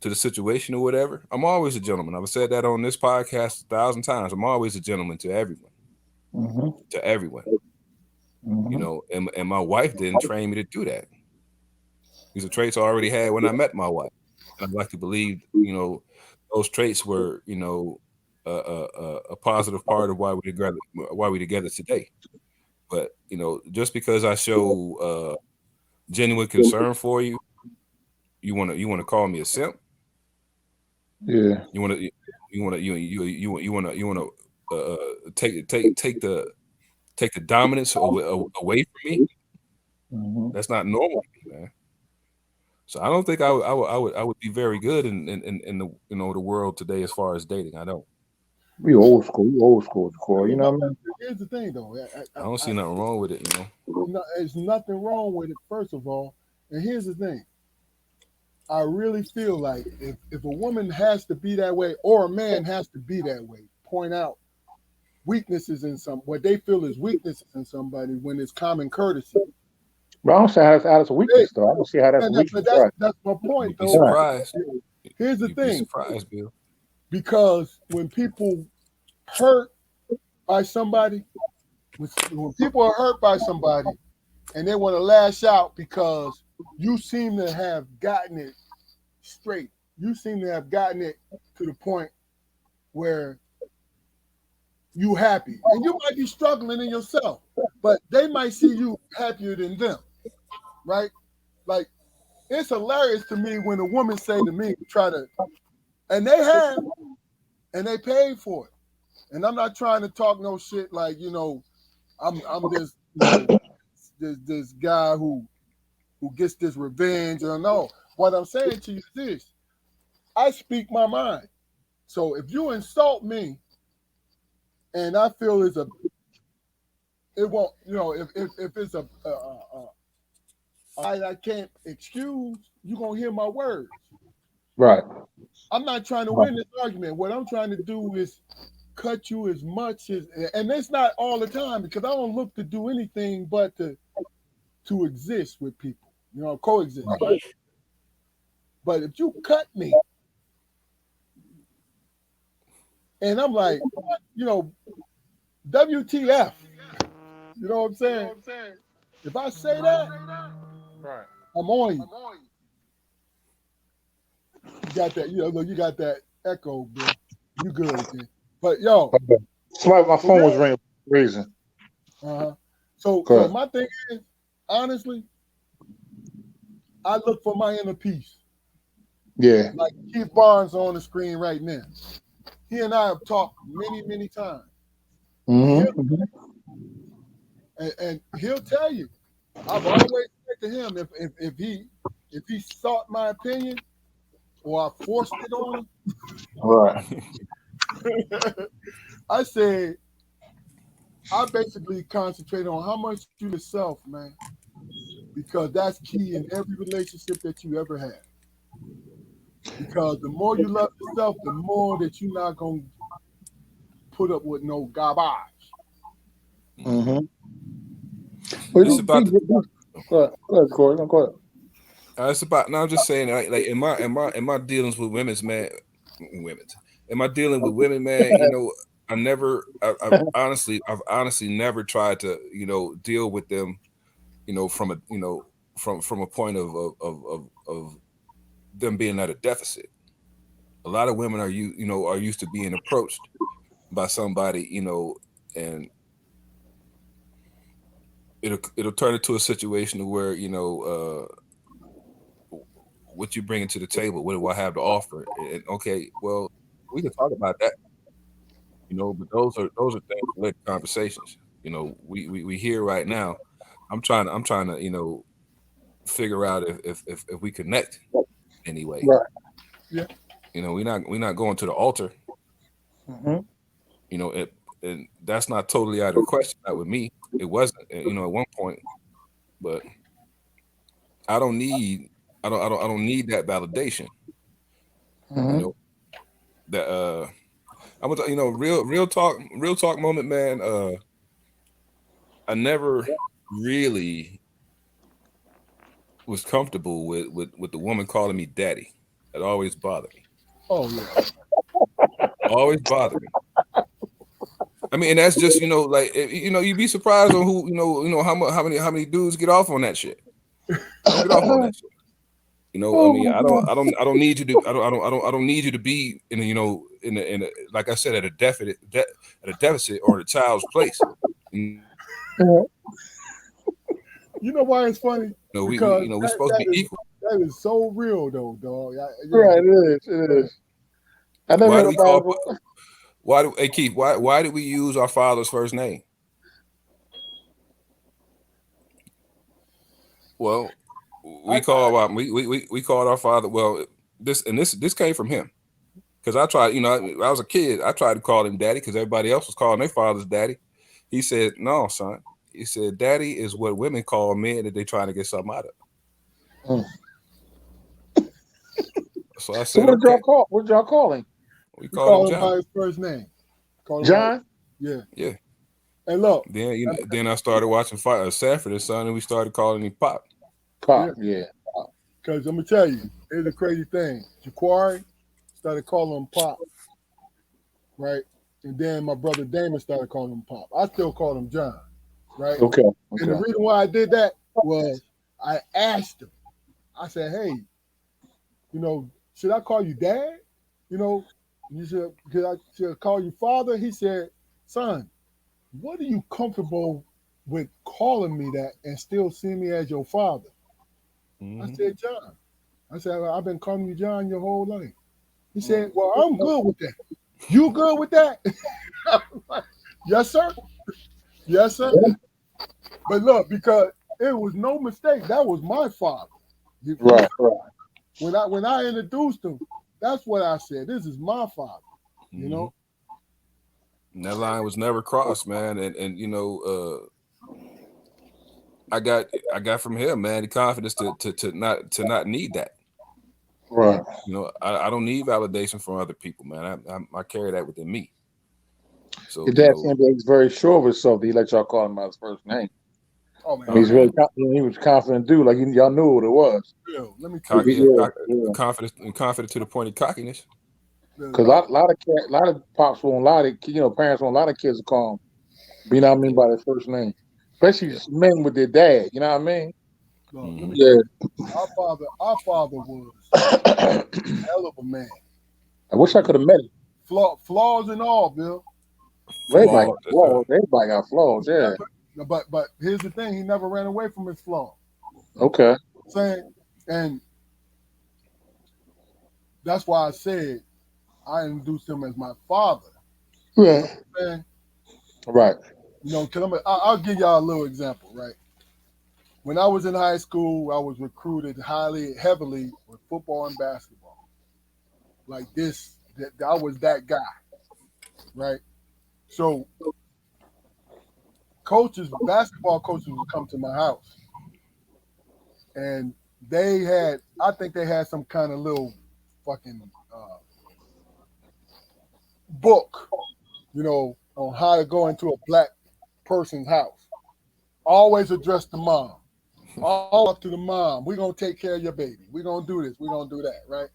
to the situation or whatever. I'm always a gentleman. I've said that on this podcast 1,000 times. I'm always a gentleman to everyone, Mm-hmm. to everyone, you Mm-hmm. know, and my wife didn't train me to do that. These are traits I already had when I met my wife. And I'd like to believe, you know, those traits were, you know, a positive part of why we together today. But you know, just because I show genuine concern for you, you want to call me a simp. Yeah. You want to you want to take the dominance away from me. Mm-hmm. That's not normal to me, man. So I don't think I would be very good in the, you know, the world today as far as dating. I don't. We old school. We old school, Corey. You You know, know what I mean? here's the thing though. I don't see nothing wrong with it, you know. No, there's nothing wrong with it. First of all, and here's the thing. I really feel like if a woman has to be that way or a man has to be that way, point out weaknesses in what they feel is weaknesses in somebody when it's common courtesy. But I don't see how that's a Hey, weakness, though. I don't see how that's a but weakness. that's Right. that's my point You'd be though. Right. surprised. Here's the You'd be thing, surprised, Bill. because when people hurt by somebody, when people are hurt by somebody and they want to lash out because you seem to have gotten it straight, you seem to have gotten it to the point where you happy, and you might be struggling in yourself, but they might see you happier than them, right? Like, it's hilarious to me when a woman say to me, try to, and they have, and they paid for it. And I'm not trying to talk no shit like, you know, I'm this, you know, this guy who gets this revenge, or no. What I'm saying to you is this: I speak my mind. So if you insult me, and I feel it won't, you know, if it's I can't excuse, you gonna hear my words. Right. I'm not trying to win this argument. What I'm trying to do is cut you as much as, and it's not all the time, because I don't look to do anything but to exist with people, you know, coexist, right? But if you cut me, and I'm like, you know, WTF, you know what I'm saying? If I say that, Right. I'm on you. You got that, you know, look, you got that echo, bro. You good again. But yo, Okay. Somebody, my for phone was real. ringing for a reason. Uh-huh. So Good. my thing is, honestly, I look for my inner peace. Yeah. Like Keith Barnes on the screen right now. He and I have talked many, many times. And he'll, Mm-hmm. and he'll tell you, I've always said to him, if he sought my opinion or I forced it on Right. him, I said, I basically concentrate on how much you yourself, man, because that's key in every relationship that you ever have. Because the more you love yourself, the more that you're not gonna put up with no garbage. Mm-hmm. You But It's know? about the. go ahead, Corey. Go ahead. It's about. No, I'm just saying. Like in my dealings with women's man, women's. Am I dealing with women, man? You know, I've honestly never tried to, you know, deal with them, you know, from a, you know, from a point of them being at a deficit. A lot of women are used to being approached by somebody, you know, and it'll turn into a situation where, you know, what you bringing to the table, what do I have to offer? And okay, well, we can talk about that, you know, but those are things for later conversations. You know, we here right now, I'm trying to figure out if we connect anyway. Right. Yeah. We're not going to the altar. Mm-hmm. And that's not totally out of the question. Not with me. It wasn't, at one point, but I don't need that validation. Mm-hmm. You know that I'm gonna real talk moment, man. I never really was comfortable with the woman calling me daddy. It always bothered me. Oh yeah. Always bothered me. I mean, and that's just like you'd be surprised on who how many dudes get off on that shit. I don't get off on that shit. I Oh mean, my God. I don't need you to I don't need you to be in a like I said, at a deficit or in a child's place. Yeah. You know why it's funny? Because We're supposed to be equal. that is so real though, dog. Right, it is. I never Why heard do we about call? Hey Keith, why did we use our father's first name? Well, we called our father. Well, this came from him because I tried. I was a kid. I tried to call him daddy because everybody else was calling their fathers daddy. He said, "No, son." He said, "Daddy is what women call men that they trying to get something out of." So I So said, "Okay." what y'all call him? We We called him call him John. by his first name. Call him John? yeah. Yeah. And look, Then I started watching Sanford and Son, and we started calling him Pop. Pop, yeah. because I'm gonna tell you, it's a crazy thing. Jaquari started calling him Pop, right? And then my brother Damon started calling him Pop. I still call him John, right? Okay. And the reason why I did that was I asked him. I said, "Hey, should I call you Dad? You should call you Father?" He said, "Son, what are you comfortable with calling me that and still see me as your father?" Mm-hmm. I said, "John." I said, "I've been calling you John your whole life." He said, "Well, I'm good with that. You good with that?" Yes, sir. Yes, sir. But look, because it was no mistake, that was my father. Right. When I introduced him, that's what I said. This is my father. Mm-hmm. And that line was never crossed, man. And I got from him, man, the confidence to not need that. Right. I don't need validation from other people, man. I carry that within me. So Your dad seemed like he's very sure of himself. He let y'all call him by his first name. Oh man, He's really he was confident dude. Like y'all knew what it was. let me tell cocky, you. confident to the point of cockiness. Because a lot of pops won't lie to parents won't lie to kids to call them. You know what I mean by their first name, especially men with their dad. You know what I mean? Look, let me Yeah. Our father was a hell of a man. I wish I could have met him. Flaws and all, Bill. Everybody got flaws. Everybody got flaws. Yeah. But here's the thing: he never ran away from his flaws. Okay. And that's why I said I introduced him as my father. Yeah. Right. Because I'll give y'all a little example, right? When I was in high school, I was recruited heavily with football and basketball. Like this, I was that guy, right? So basketball coaches would come to my house, and I think they had some kind of little fucking book, on how to go into a black person's house. Always address the mom. All up to the mom. We're going to take care of your baby. We're going to do this. We're going to do that, right?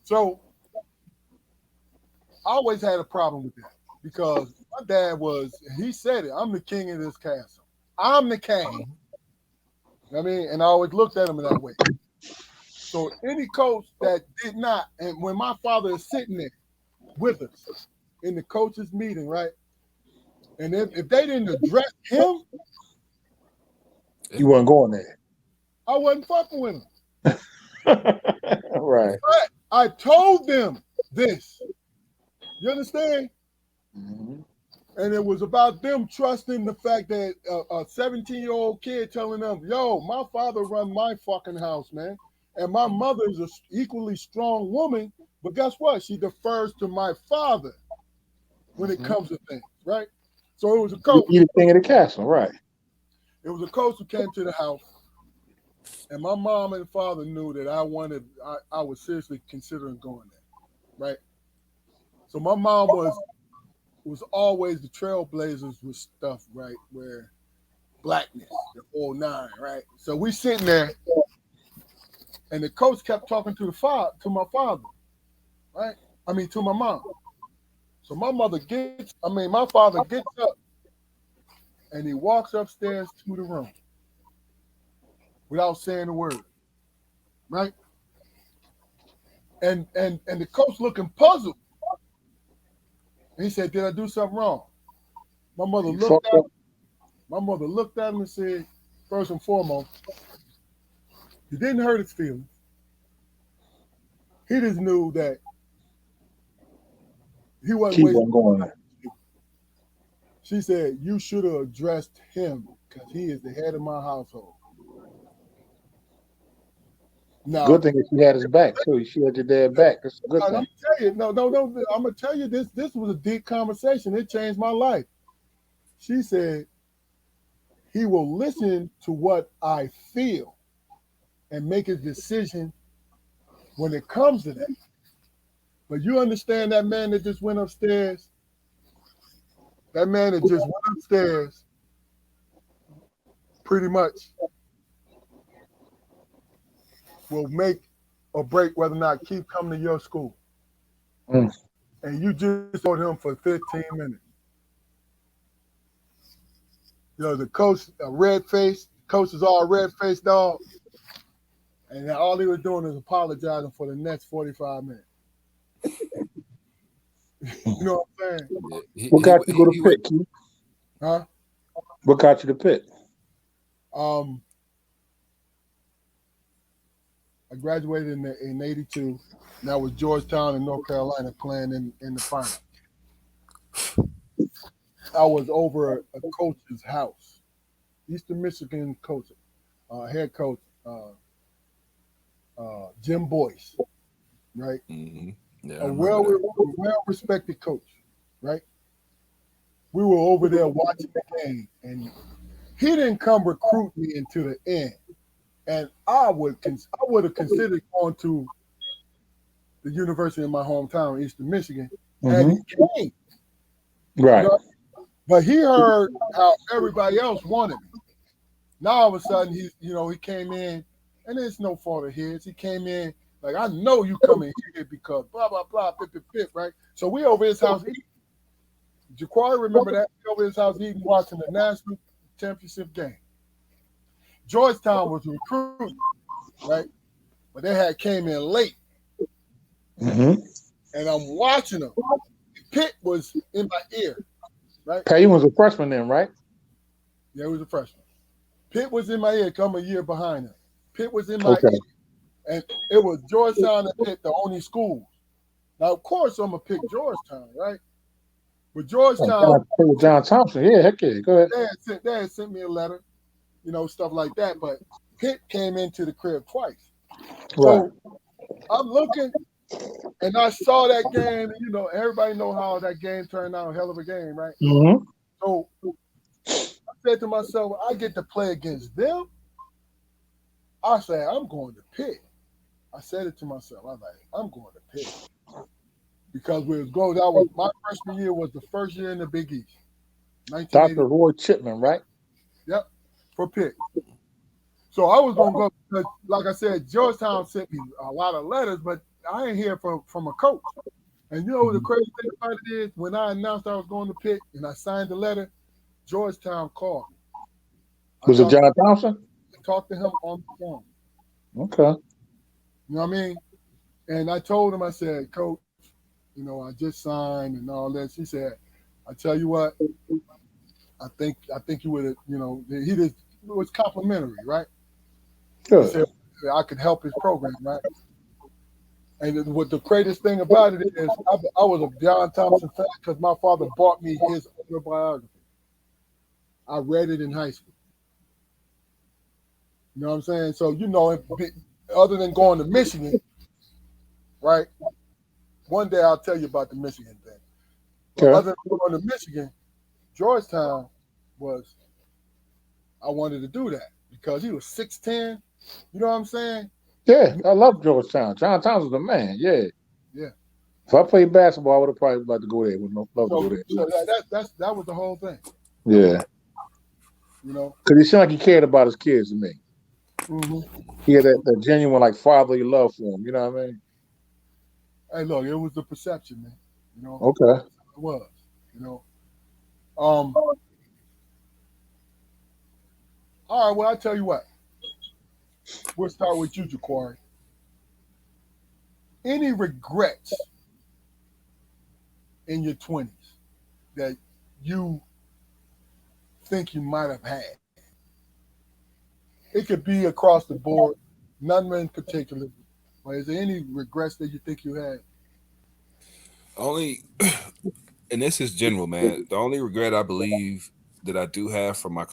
So I always had a problem with that because my dad he said it, I'm the king of this castle. I'm the king. I mean, and I always looked at him in that way. So any coach that did not, and when my father is sitting there with us in the coaches meeting, right? And if they didn't address him, you weren't going there. I wasn't fucking with him. Right. But I told them this. You understand? Mm-hmm. And it was about them trusting the fact that a 17-year-old kid telling them, yo, my father run my fucking house, man. And my mother is an equally strong woman, but guess what? She defers to my father when it comes to things, right? So it was a coach. You the king of the castle, right? It was a coach who came to the house, and my mom and father knew that I was seriously considering going there, right? So my mom was always the trailblazers with stuff, right? Where blackness, the whole nine, right? So we sitting there, and the coach kept talking to my father, right? I mean, to my mom. So my father gets up, and he walks upstairs to the room without saying a word, right? And the coach looking puzzled. And he said, "Did I do something wrong?" My mother looked at him and said, first and foremost, he didn't hurt his feelings. He just knew that he wasn't wasting going. She said, "You should have addressed him because he is the head of my household." Now, Good thing that she had his back too. She had your dad back. That's a good thing. I'm tell you, no. I'm gonna tell you this. This was a deep conversation. It changed my life. She said, "He will listen to what I feel and make a decision when it comes to that." But you understand that man that just went upstairs? That man that just went upstairs pretty much will make or break whether or not keep coming to your school. Mm. And you just told him for 15 minutes. The coach, coach is all red-faced dog. And all he was doing is apologizing for the next 45 minutes. You know what I'm saying? What got you to go to Pitt, Keith? Huh? What got you to Pitt? I graduated in 82. And that was Georgetown and North Carolina playing in the final. I was over a coach's house, Eastern Michigan coach, head coach, Jim Boyce, right? Mm-hmm. Yeah, a well-respected coach, right? We were over there watching the game, and he didn't come recruit me into the end. And I would have considered going to the university in my hometown, Eastern Michigan, and he came. Right. But he heard how everybody else wanted me. Now all of a sudden he came in, and it's no fault of his. He came in like, I know you coming here because blah blah blah, pip, right? So we over his house eating. Jaquari, remember that? We over his house eating, watching the national championship game. Georgetown was recruiting, right? But they had came in late. Mm-hmm. And I'm watching them. Pitt was in my ear, right? Payne was a freshman then, right? Yeah, he was a freshman. Pitt was in my ear, come a year behind him. Pitt was in my ear. And it was Georgetown and Pitt, the only schools. Now, of course, I'm going to pick Georgetown, right? But Georgetown. John Thompson. Yeah, heck yeah. Go ahead. They had sent me a letter, stuff like that. But Pitt came into the crib twice. So I'm looking, and I saw that game. And, everybody know how that game turned out. A hell of a game, right? Mm-hmm. So I said to myself, I get to play against them. I said, I'm going to Pitt. I said it to myself. I was like, I'm going to Pitt. Because we was going, my freshman year was the first year in the Big East. Dr. Roy Chipman, right? Yep, for Pitt. So I was going to go, because like I said, Georgetown sent me a lot of letters, but I ain't hear from a coach. And the crazy thing about it is, when I announced I was going to Pitt and I signed the letter, Georgetown called me. Was it John Thompson? I talked to him on the phone. Okay. You know what I mean? And I told him, I said, Coach, I just signed and all that. He said, I tell you what, I think you would have, he just was complimentary, right? Good. He said I could help his program, right? And what the greatest thing about it is, I was a John Thompson fan because my father bought me his autobiography. I read it in high school. You know what I'm saying? So, other than going to Michigan, right? One day I'll tell you about the Michigan thing. But Okay. other than going to Michigan, Georgetown was, I wanted to do that because he was 6'10". You know what I'm saying? Yeah, I love Georgetown. John Towns was the man. Yeah. Yeah. If I played basketball, I would have probably liked to go there. Would love to go there. So that was the whole thing. Yeah. You know? Because he seemed like he cared about his kids to me. Mm-hmm. He had that genuine, like, fatherly love for him. You know what I mean? Hey, look, it was the perception, man. You know? Okay. It was. You know? All right, well, I'll tell you what. We'll start with you, Jaquari. Any regrets in your 20s that you think you might have had? It could be across the board, none in particular. But is there any regrets that you think you had? Only, and this is general, man. The only regret I believe that I do have from my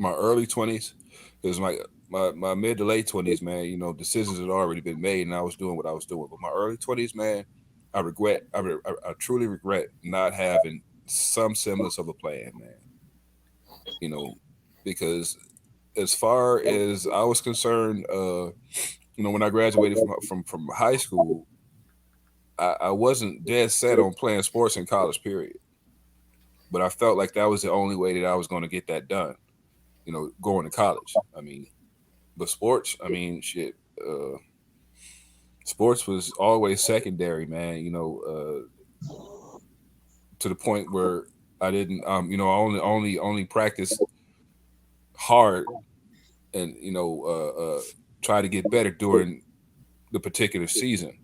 early 20s is my mid to late 20s, man. You know, decisions had already been made, and I was doing what I was doing. But my early 20s, man, I truly regret not having some semblance of a plan, man. You know, because as far as I was concerned, when I graduated from high school, I wasn't dead set on playing sports in college, period. But I felt like that was the only way that I was going to get that done. You know, going to college. I mean, but sports, I mean, shit. Sports was always secondary, man. You know, to the point where I didn't, I only practiced hard and try to get better during the particular season.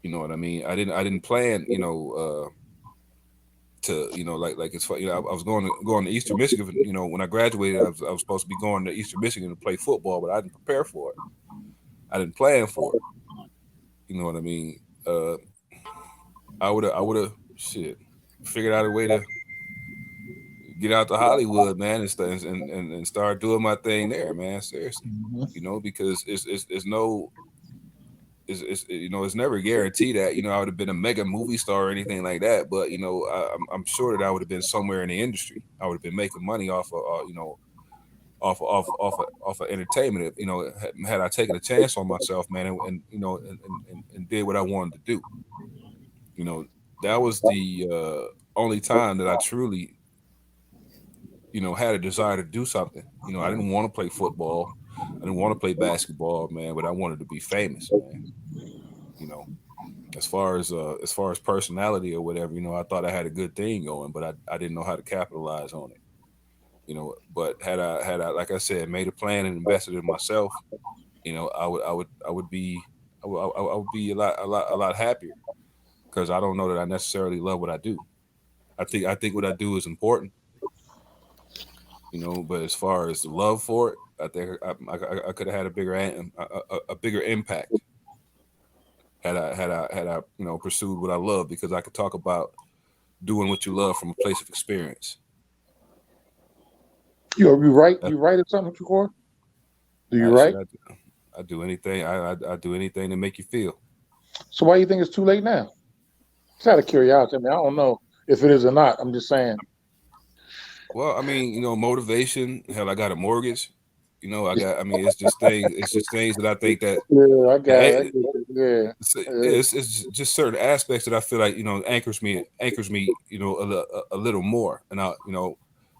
You know what I mean? I didn't plan, to like it's funny. I was going to Eastern Michigan. You know, when I graduated, I was supposed to be going to Eastern Michigan to play football, but I didn't prepare for it. I didn't plan for it. You know what I mean? I would have shit figured out a way to get out to Hollywood, man, and start doing my thing there, man. Seriously, because it's never guaranteed that I would have been a mega movie star or anything like that. But I'm sure that I would have been somewhere in the industry. I would have been making money off of off of entertainment. Had I taken a chance on myself, man, and did what I wanted to do. That was the only time that I truly had a desire to do something. I didn't want to play football. I didn't want to play basketball, man, but I wanted to be famous, man. As far as personality or whatever, I thought I had a good thing going, but I didn't know how to capitalize on it. But had I, like I said, made a plan and invested in myself, I would be a lot happier, because I don't know that I necessarily love what I do. I think what I do is important, but as far as the love for it, I think I could have had a bigger impact had I pursued what I love, because I could talk about doing what you love from a place of experience. You write at something, Jaquari? Do you write? I do anything. I do anything to make you feel. So why do you think it's too late now? It's out of curiosity. I mean, I don't know if it is or not. I'm just saying. Well, I mean, motivation. Hell, I got a mortgage. It's just things. It's just things that I think that. Yeah, I got it. Yeah. It's just certain aspects that I feel like anchors me. A little more, and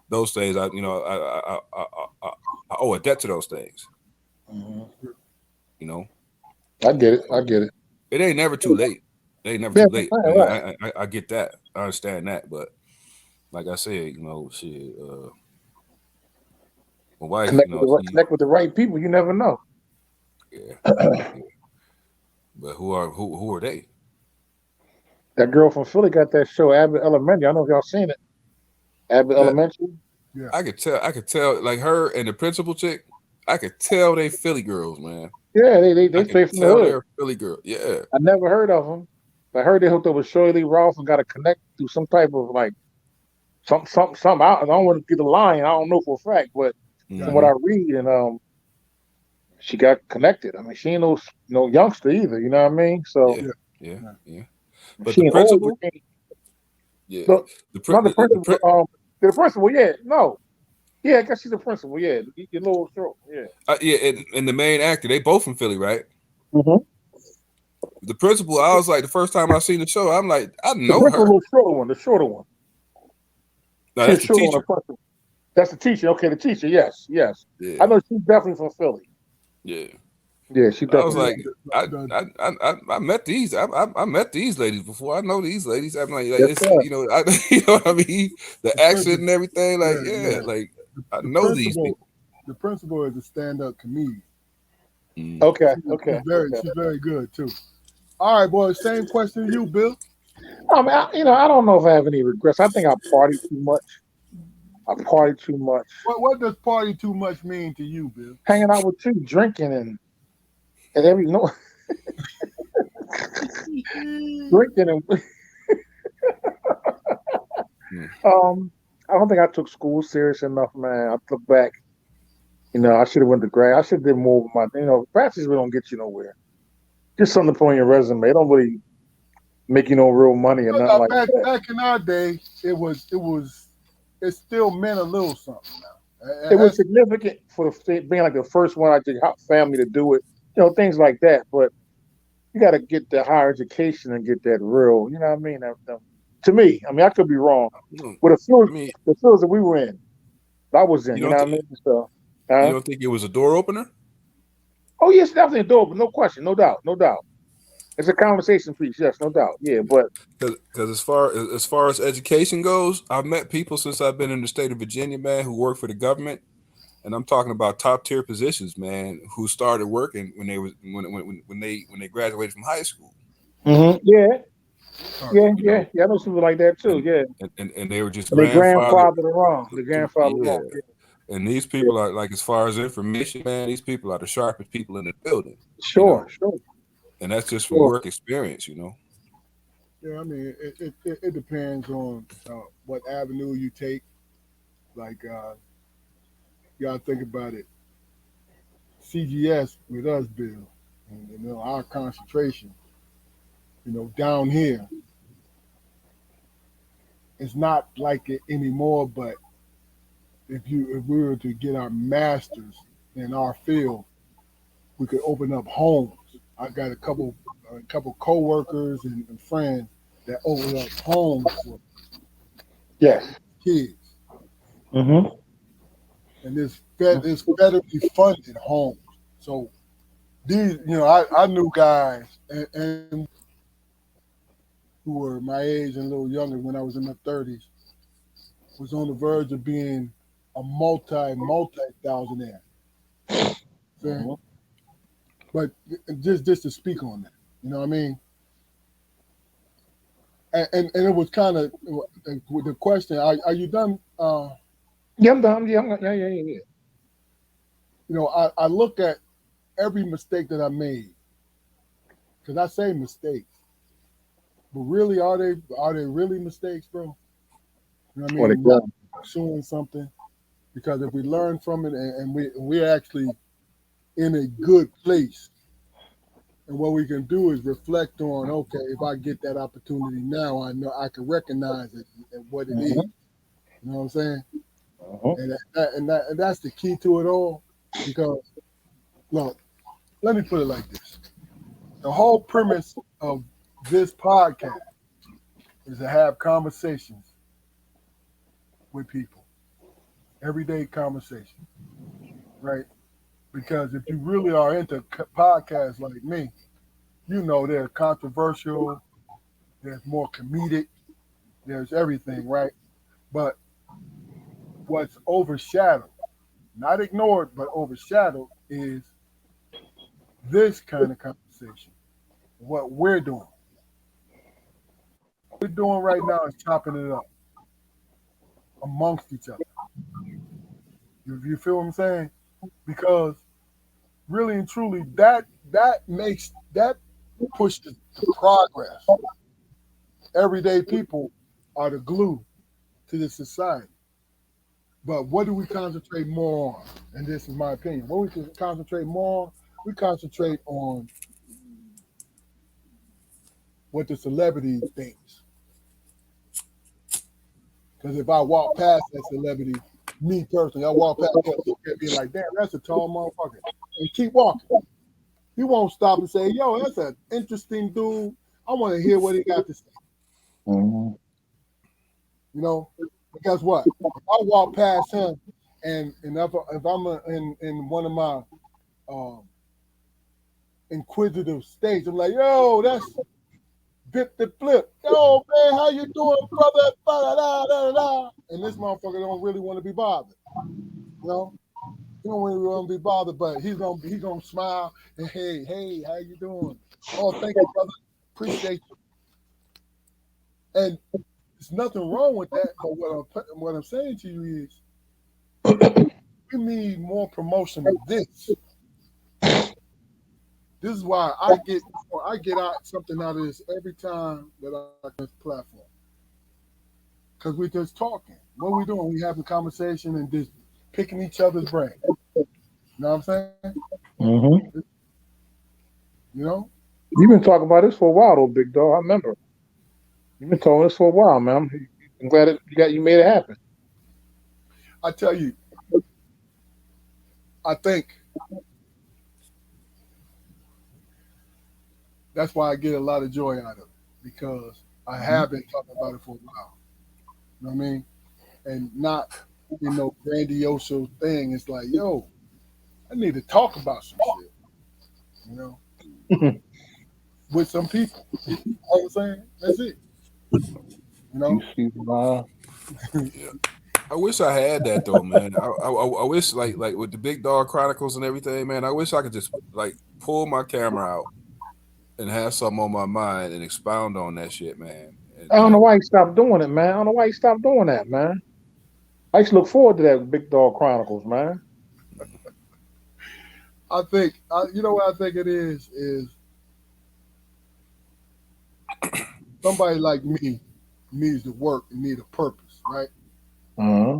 those things. I owe a debt to those things. Mm-hmm. I get it. It ain't never too late. It ain't never too late. Right. I get that. I understand that, but like I said, shit. My wife, connect with the right people. You never know. Yeah. But who are they? That girl from Philly got that show, Abbott Elementary. I don't know if y'all seen it. Abbott Elementary. Yeah. I could tell, like her and the principal chick. I could tell they Philly girls, man. Yeah, they play from the hood. They're Philly girls. Yeah. I never heard of them. I heard they hooked up with Shirley Ross and got to connect through some type of like something. I don't want to get the line. I don't know for a fact, but from what I read, and she got connected. I mean, she ain't no youngster either. You know what I mean? So yeah. But she the ain't old. principal, yeah, Not the principal. The principal, yeah, no, yeah. I guess she's the principal. Yeah, your little throat. Yeah, yeah, and the main actor, they both from Philly, right? mm-hmm. The principal, I was like, the first time I seen the show, I'm like, I The know principal, her. the shorter one. No, She's that's the shorter on the teacher. principal. That's the teacher. Okay, the teacher. Yes. Yeah, I know she's definitely from Philly. yeah. Yeah, she I was definitely. like, I met these I met these ladies before. I know these ladies. I'm like Yes, it's sir. you know you know what I mean, the accent and everything. Like like I The know these principal, people. the principal is a stand-up comedian. Okay. She's very good too. All right, boy. Same question to you, Bill. I mean, I don't know if I have any regrets. I think I party too much. I party too much. What does party too much mean to you, Bill? Hanging out with you, drinking and every no drinking and I don't think I took school serious enough, man. I look back, I should have went to grad. I should have did more with my, bachelor's really don't get you nowhere. Just something to put on your resume. It don't really make you no real money or nothing like that. Back in our day, it still meant a little something. Now It was significant for being like the first one I did family to do it, things like that. But you got to get the higher education and get that real. You know what I mean? To me, I mean, I could be wrong. But the fields that we were in, I was in. You know what I mean? So, you don't think it was a door opener? Oh yes, definitely a door, but no question, no doubt. It's a conversation piece, yes, no doubt. Yeah, but because as far as education goes, I've met people since I've been in the state of Virginia, man, who work for the government, and I'm talking about top tier positions, man, who started working when they graduated from high school. Mm-hmm. Yeah. I know people like that too. And they were just and they grandfathered around. The grandfather yeah. wrong. Yeah. And these people are like, as far as information, man, these people are the sharpest people in the building. Sure. And that's just from work experience, Yeah, I mean, it depends on what avenue you take. Like, you gotta think about it. CGS with us, Bill, and our concentration. Down here, it's not like it anymore. But if we were to get our masters in our field, we could open up homes. I got a couple co-workers and friends that open up homes for kids. Mm-hmm. And it's federally funded homes. So these, I knew guys and who were my age and a little younger when I was in my 30s, was on the verge of being a multi-thousandaire. Mm-hmm. But just to speak on that, you know what I mean? And it was kind of with the question, are you done? Yeah, I'm done. Yeah. I look at every mistake that I made, because I say mistakes, but really, are they really mistakes, bro? You know what I mean? Not pursuing something, because if we learn from it and we're actually in a good place, and what we can do is reflect on, okay, if I get that opportunity now, I know I can recognize it and what it is. You know what I'm saying? And that's the key to it all. Because, look, let me put it like this: the whole premise of this podcast is to have conversations with people, everyday conversation, right? Because if you really are into podcasts like me, they're controversial, there's more comedic, there's everything, right? But what's overshadowed, not ignored, but overshadowed, is this kind of conversation. What we're doing. What we're doing right now is chopping it up amongst each other. You feel what I'm saying? Because really and truly, that pushes the progress. everyday people are the glue to this society. But what do we concentrate more on? And this is my opinion. What we can concentrate more on, we concentrate on what the celebrity thinks. Because if I walk past that celebrity, me personally, I walk past that, look at me like, damn, that's a tall motherfucker, and keep walking. He won't stop and say, yo, that's an interesting dude. I want to hear what he got to say. Mhm. You know, but guess what? If I walk past him, and if I'm in one of my um, inquisitive states, I'm like, yo, that's Bip the Flip. Yo, man, how you doing, brother? Da-da-da-da-da. And this motherfucker don't really want to be bothered. You know, he don't really want to be bothered, but he's gonna smile and hey, how you doing? Oh, thank you, brother. Appreciate you. And there's nothing wrong with that. But what I'm saying to you is, we need more promotion of this. This is why I get out something out of this every time that I get this platform. Because we're just talking. What are we doing? We having conversation and just picking each other's brain. You know what I'm saying? Mhm. You know? You've been talking about this for a while, though, big dog. I remember. You've been talking this for a while, man. I'm glad you made it happen. I tell you, I think that's why I get a lot of joy out of it. Because I have been talking about it for a while. You know what I mean? And not, grandiose thing. It's like, yo, I need to talk about some shit. You know? With some people. You know what I'm saying? That's it. You know? You see, Yeah. I wish I had that though, man. I wish like with the Big Dog Chronicles and everything, man. I wish I could just like pull my camera out and have something on my mind and expound on that shit, man. And I don't know why he stopped doing it, man. I don't know why he stopped doing that, man. I used to look forward to that Big Dog Chronicles, man. I think, you know what I think it is somebody like me needs to work and need a purpose, right? Uh-huh.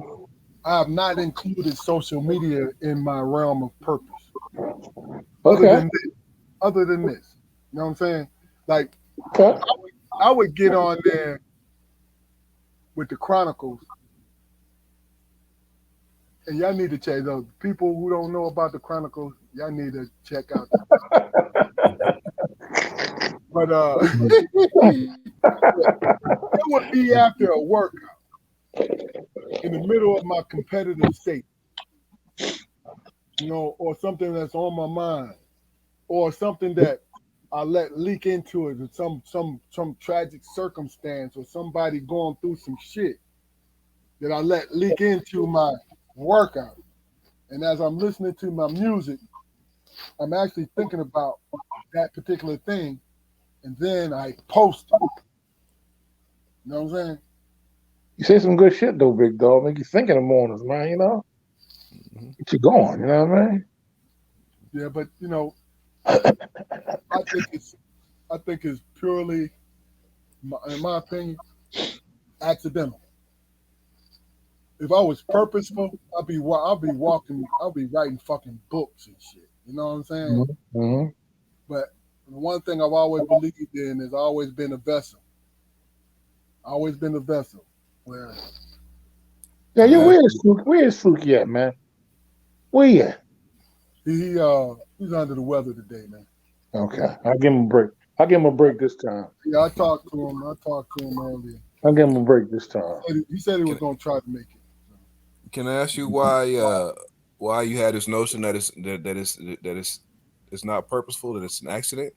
I have not included social media in my realm of purpose. Other Okay. than this, other than this, you know what I'm saying? Like Okay. I would get on there with the Chronicles, and y'all need to check those people who don't know about the Chronicles. Y'all need to check out. But it would be after a workout in the middle of my competitive state, or something that's on my mind, or something that I let leak into it, or some tragic circumstance, or somebody going through some shit that I let leak into my workout. And as I'm listening to my music, I'm actually thinking about that particular thing, and then I post it. You know what I'm saying? You say some good shit though, big dog. Make you think in the mornings, man. Get you going. You know what I mean? Yeah, but I think it's purely, in my opinion, accidental. If I was purposeful, I'll be writing fucking books and shit. You know what I'm saying? Mm-hmm. But the one thing I've always believed in is always been a vessel. Always been a vessel. Where Yeah, can you I ask where is Fluky at, man? Where you at? he's under the weather today, man. Okay, I'll give him a break. I'll give him a break this time. Yeah, I talked to him. I talked to him earlier. I'll give him a break this time. He said he was can, gonna try to make it. can I ask you why you had this notion that it's not purposeful, that it's an accident?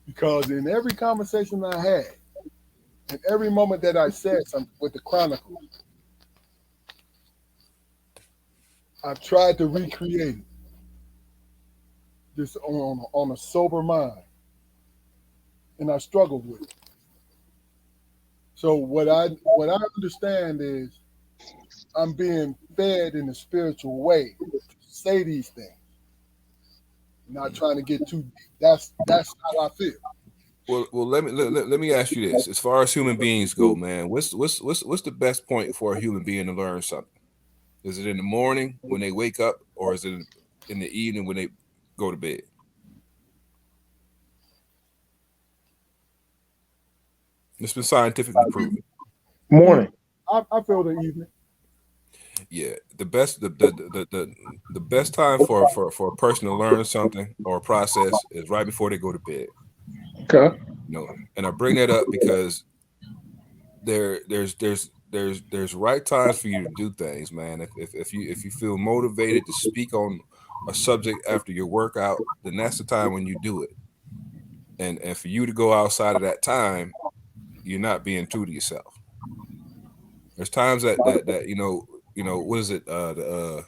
Because in every conversation I had, in every moment that I said something with the Chronicles, I tried to recreate it just on a sober mind, and I struggled with it. So what I understand is I'm being fed in a spiritual way to say these things, not trying to get too deep. That's how I feel. Well, let me ask you this: as far as human beings go, man, what's the best point for a human being to learn something? Is it in the morning when they wake up, or is it in the evening when they go to bed? It's been scientifically proven. Morning. I feel the evening. Yeah, the best time for a person to learn something or a process is right before they go to bed. Okay. And I bring that up because there's right times for you to do things, man. If you feel motivated to speak on a subject after your workout, then that's the time when you do it. And for you to go outside of that time, you're not being true to yourself. There's times that what is it? I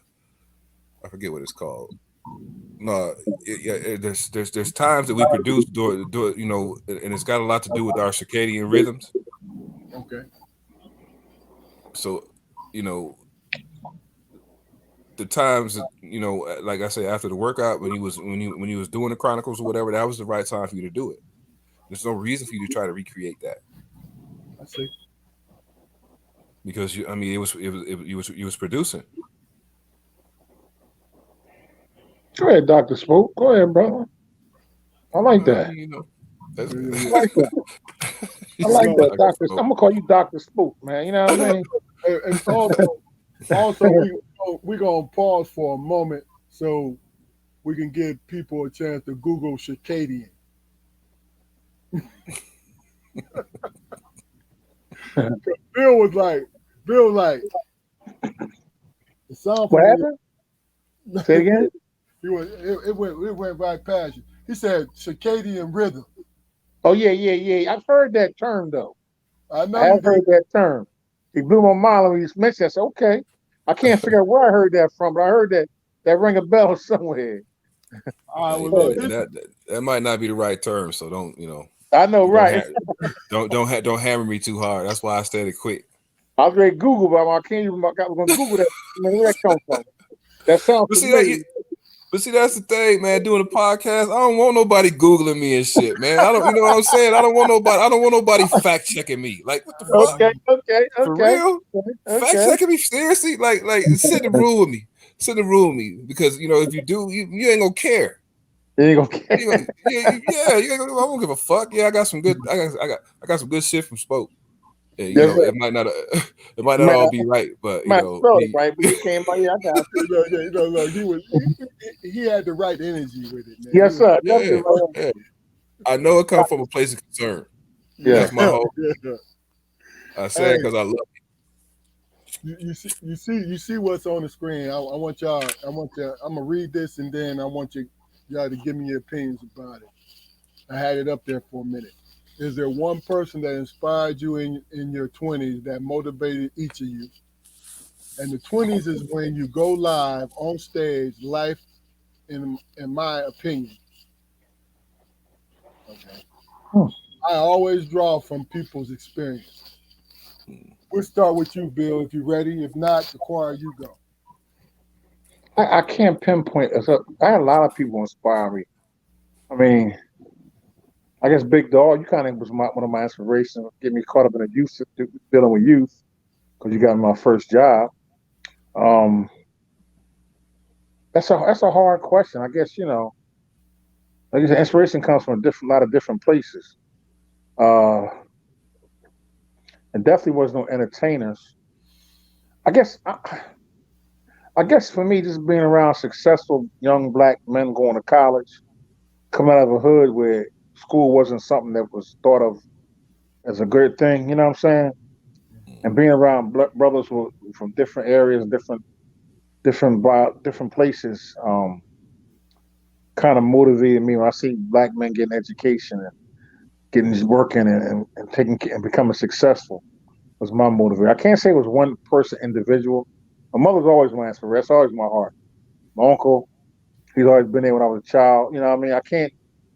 forget what it's called. No, there's times that we produce do it, and it's got a lot to do with our circadian rhythms. Okay. So, the times that, like I say, after the workout, when you was doing the Chronicles or whatever, that was the right time for you to do it. There's no reason for you to try to recreate that. I see. Because you was producing. Go ahead, Dr. Spook. Go ahead, brother. I like that. That's I like that. I like that, Doctor. I'm gonna call you Dr. Spook, man. You know what I mean? And also we're gonna pause for a moment so we can give people a chance to Google circadian. Bill was like, it sounds What familiar. happened? Say it again. It went right past you. He said circadian rhythm. Oh yeah. I've heard that term though. I know I you have heard that term. He blew my mind when he mentioned. I said, okay. I can't figure out where I heard that from, but I heard that ring a bell somewhere. That might not be the right term, so don't I know, right? Don't hammer me too hard. That's why I started quick. I was ready to Google, but I can't even. I was gonna Google that. Where that come from? That sounds familiar. But see, that's the thing, man. Doing a podcast, I don't want nobody Googling me and shit, man. I don't, you know what I'm saying? I don't want nobody fact checking me. Like, what the fuck? Okay. For real? Fact checking me? Seriously? Like, sit in the room with me. Sit in the room with me. Because, if you do, you ain't gonna care. You ain't gonna care. I don't give a fuck. Yeah, I got some good some good shit from Spoke. And, it might not all be right, but right, but you came by here. I got look, he had the right energy with it, man. Yes, sir. Yeah. I know it comes from a place of concern. Yeah. That's my whole. Yeah. I say it because I love you. You see what's on the screen. I want y'all. I'm gonna read this and then I want y'all to give me your opinions about it. I had it up there for a minute. Is there one person that inspired you in your 20s that motivated each of you? And the 20s is when you go live on stage, life, in my opinion. Okay. I always draw from people's experience. We'll start with you, Bill, if you're ready. If not, the choir, you go. I can't pinpoint. I had a lot of people inspire me. I mean, I guess Big Dog, you kind of was one of my inspirations. Get me caught up in the youth, dealing with youth, because you got my first job. That's a hard question. I guess like I said, inspiration comes from a lot of different places. And definitely was no entertainers. I guess for me, just being around successful young black men going to college, coming out of a hood where school wasn't something that was thought of as a good thing, you know what I'm saying? And being around brothers from different areas, different places, kind of motivated me when I see black men getting education and getting working and taking and becoming successful was my motivator. I can't say it was one person individual. My mother's always my inspiration. That's always my heart. My uncle, he's always been there when I was a child. You know what I mean?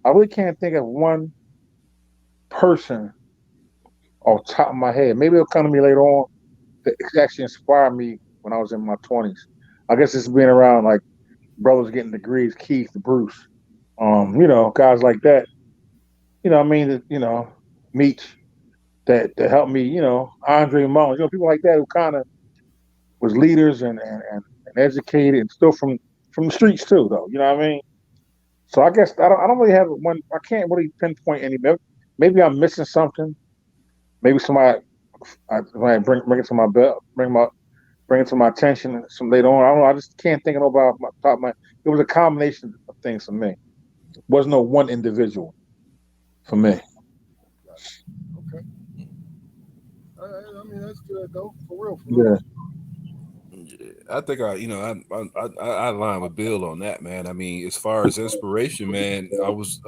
I really can't think of one person off the top of my head. Maybe it'll come to me later on that actually inspired me when I was in my 20s. I guess it's being around like brothers getting degrees, Keith, Bruce, guys like that. I mean, meet that helped me, Andre Mullins, people like that who kind of was leaders and educated and still from the streets too, though. You know what I mean? So I guess I don't really have one. I can't really pinpoint any. Maybe I'm missing something. Maybe somebody bring it to my belt, bring it to my attention some later on. I don't know. I just can't think of nobody off my top of my. It was a combination of things for me. It wasn't no one individual for me. Okay. I mean, that's good though. For real, for Yeah. real. Yeah, I think I align with Bill on that, man. I mean, as far as inspiration, man, I was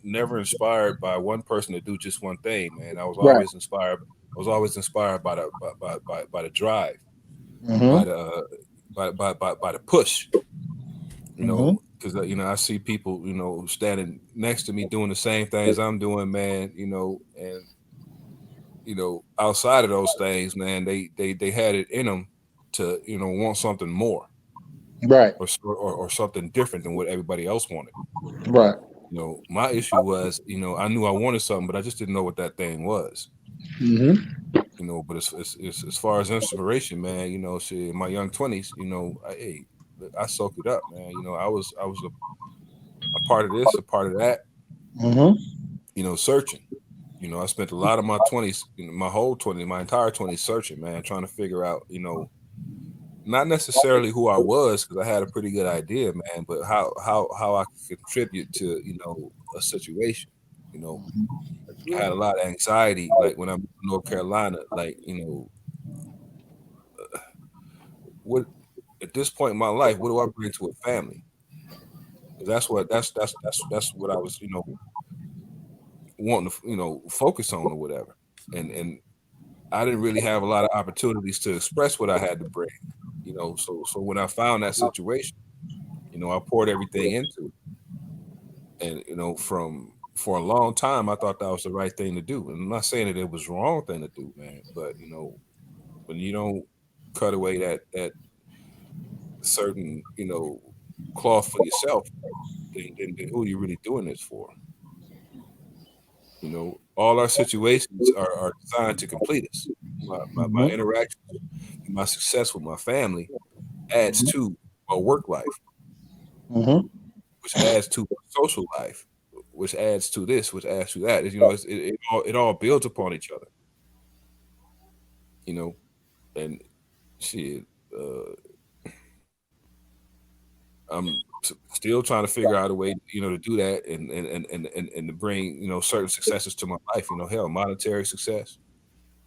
never inspired by one person to do just one thing, man. I was Right. always inspired. I was always inspired by the drive, by Mm-hmm. the by the push. Mm-hmm. Because I see people, standing next to me doing the same things I'm doing, man. And outside of those things, man, they had it in them to want something more Right. or something different than what everybody else wanted. Right. My issue was, I knew I wanted something, but I just didn't know what that thing was. Mm-hmm. But as far as inspiration, man, shit, in my young 20s, I soaked it up, man. I was a part of this, a part of that, Mm-hmm. searching. I spent a lot of my 20s, my whole 20s, my entire 20s searching, man, trying to figure out, not necessarily who I was because I had a pretty good idea, man, but how I could contribute to a situation. You know, That's I real. had a lot of anxiety, like when I moved to North Carolina. Like what at this point in my life, what do I bring to a family? 'Cause that's what I was wanting to focus on or whatever, and I didn't really have a lot of opportunities to express what I had to bring. So when I found that situation, I poured everything into it. And from for a long time I thought that was the right thing to do. And I'm not saying that it was the wrong thing to do, man, but when you don't cut away that certain cloth for yourself, then who are you really doing this for? All our situations are designed to complete us. My Mm-hmm. interactions and my success with my family adds to my work life, Mm-hmm. which adds to my social life, which adds to this, which adds to that. It all builds upon each other, you know. And shit, uh, I'm still trying to figure out a way, to do that and to bring, certain successes to my life. Hell, monetary success,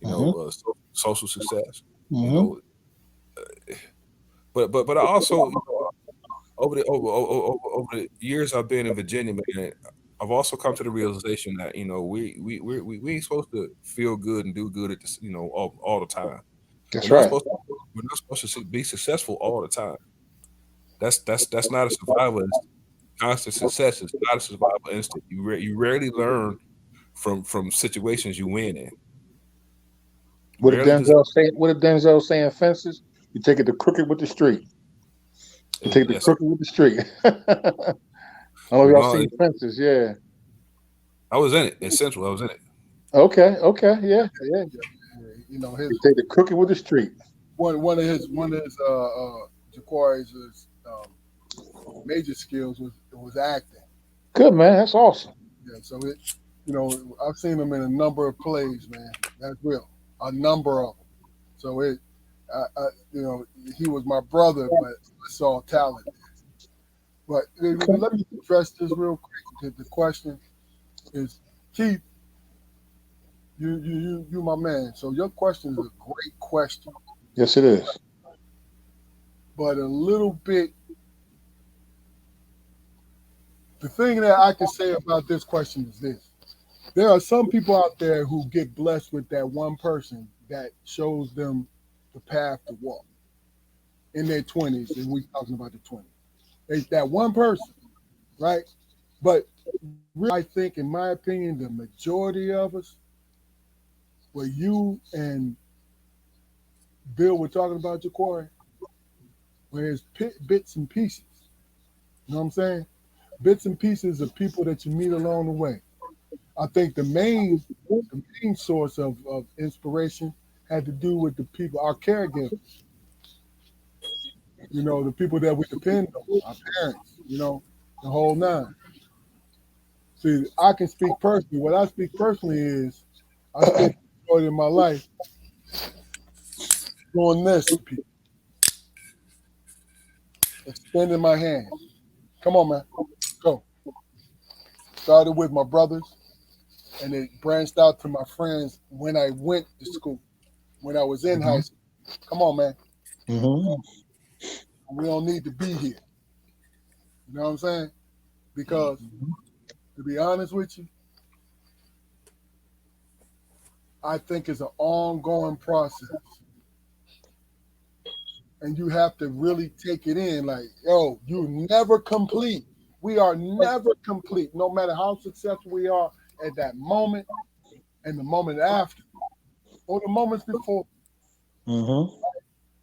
Mm-hmm. social success, you Mm-hmm. know. But I also, over the years I've been in Virginia, man, I've also come to the realization that we ain't supposed to feel good and do good at this, all the time. We're That's not right. supposed to we're not supposed to be successful all the time. That's not a survival instinct. Constant success is not a survival instinct. You rarely learn from situations you win in. What did Rarely does Denzel say? What did Denzel say in Fences? You take it the crooked with the street. You take the yes. crooked with the street. I don't know if y'all No, seen Fences. Yeah. I was in it in Central. I was in it. Okay. Okay. Yeah. Yeah. Yeah, yeah. You His take the crooked with the street. one of his Jaquari's major skills was acting. Good man. That's awesome. Yeah, so I've seen him in a number of plays, man. That's real, a number of them. So you know, he was my brother, but I saw talent. But Okay. let me address this real quick. The question is, Keith, you my man. So your question is a great question, Yes, it is. but a little bit. The thing that I can say about this question is this: there are some people out there who get blessed with that one person that shows them the path to walk in their 20s, and we talking about the 20s. It's that one person, right? But really, I think, in my opinion, the majority of us, what you and Bill were talking about, Jaquari, where it's bits and pieces. You know what I'm saying? Bits and pieces of people that you meet along the way. I think the main source of inspiration had to do with the people, our caregivers, the people that we depend on, our parents, the whole nine. See, I can speak personally. What I speak personally is I spent the majority of my life doing this to people, extending my hand. Come on, man, go. Started with my brothers, and it branched out to my friends when I went to school, when I was in high Mhm. school. Come on, man. Mhm. We don't need to be here. You know what I'm saying? Because to be honest with you, I think it's an ongoing process. And you have to really take it in like, yo, you never complete. We are never complete, no matter how successful we are at that moment and the moment after or the moments before. Mhm.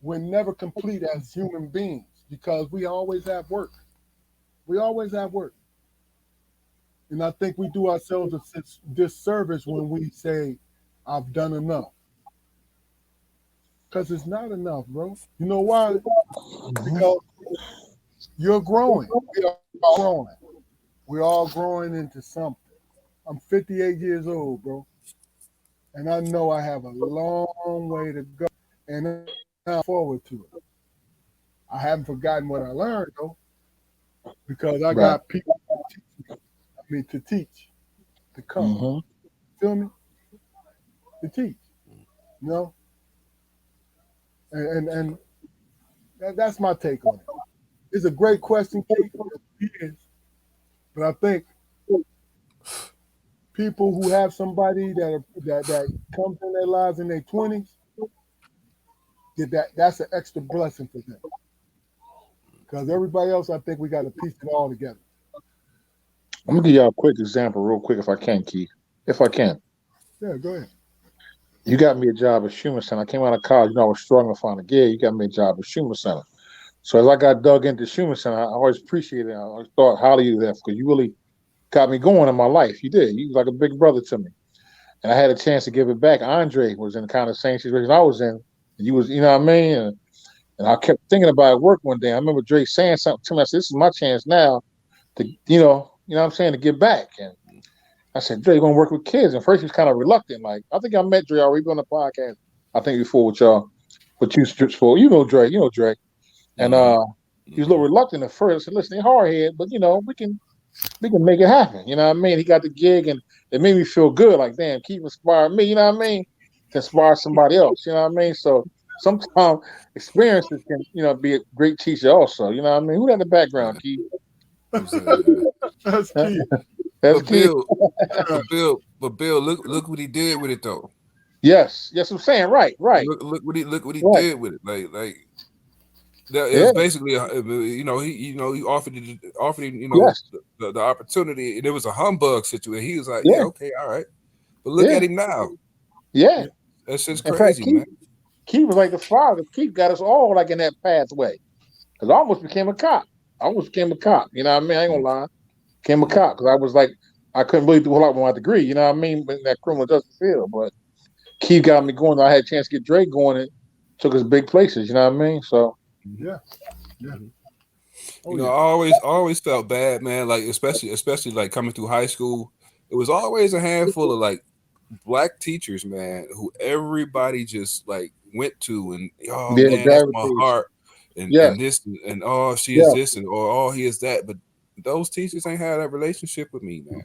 We're never complete as human beings because we always have work. We always have work. And I think we do ourselves a disservice when we say, I've done enough. Because it's not enough, bro. You know why? Mhm. Because you're growing. We are growing. We're all growing into something. I'm 58 years old, bro. And I know I have a long way to go. And I'm forward to it. I haven't forgotten what I learned, though, because I Right. got people to teach, to come. Mhm. Feel me? To teach, you know? And that's my take on it. It's a great question, Keith. It is. But I think people who have somebody that comes in their lives in their 20s, get that's an extra blessing for them. Because everybody else, I think we got to piece it all together. I'm gonna give y'all a quick example, real quick, if I can, Keith. If I can. Yeah, go ahead. You got me a job at Schumer Center. I came out of college, I was struggling to find a gig. You got me a job at Schumer Center. So as I got dug into Schumer Center, I always appreciated it. I always thought highly of that because you really got me going in my life. You did. You was like a big brother to me. And I had a chance to give it back. Andre was in the kind of same situation I was in. And you was, you know what I mean? And I kept thinking about it work one day. I remember Drake saying something to me. I said, this is my chance now to, what I'm saying, to give back. And I said, Dre, you're gonna work with kids. And first he was kind of reluctant. Like, I think I met Dre already on the podcast. I think before with y'all, with you strips for Dre. And Mm-hmm. he was a little Mm-hmm. reluctant at first. I said, listen, he's hard head, but we can make it happen. You know what I mean? He got the gig and it made me feel good. Like, damn, keep inspiring me, you know what I mean? To inspire somebody else, you know what I mean? So sometimes experiences can, be a great teacher also. You know what I mean? Who got the background, Yeah. Keith? I'm saying, That's key. That's but Keith. Bill, Yeah, but Bill, look what he did with it though. Yes. Yes, I'm saying. Right, right, Look what he right. did with it. Like that it Yeah. was basically he offered him Yes. the opportunity, and it was a humbug situation. He was like, yeah, Yeah. okay, all right, but look Yeah. at him now. Yeah. yeah, That's just In fact, crazy, man. Keith was like the father. Keith got us all like in that pathway. Because I almost became a cop. I almost became a cop. You know what I mean? I ain't gonna lie. Became a Mm-hmm. cop because I was like, I couldn't really do a whole lot with my degree. You know what I mean? But in that criminal justice field. But Keith got me going. I had a chance to get Drake going and took us big places. You know what I mean? So, yeah, yeah. Mm-hmm. Oh I yeah. always felt bad, man. Like especially like coming through high school, it was always a handful of like black teachers, man, who everybody just like went to, and oh yeah, man, that's my gravitates. heart, and Yes. and this and oh she is Yeah. this and or oh he is that, but those teachers ain't had that relationship with me, man.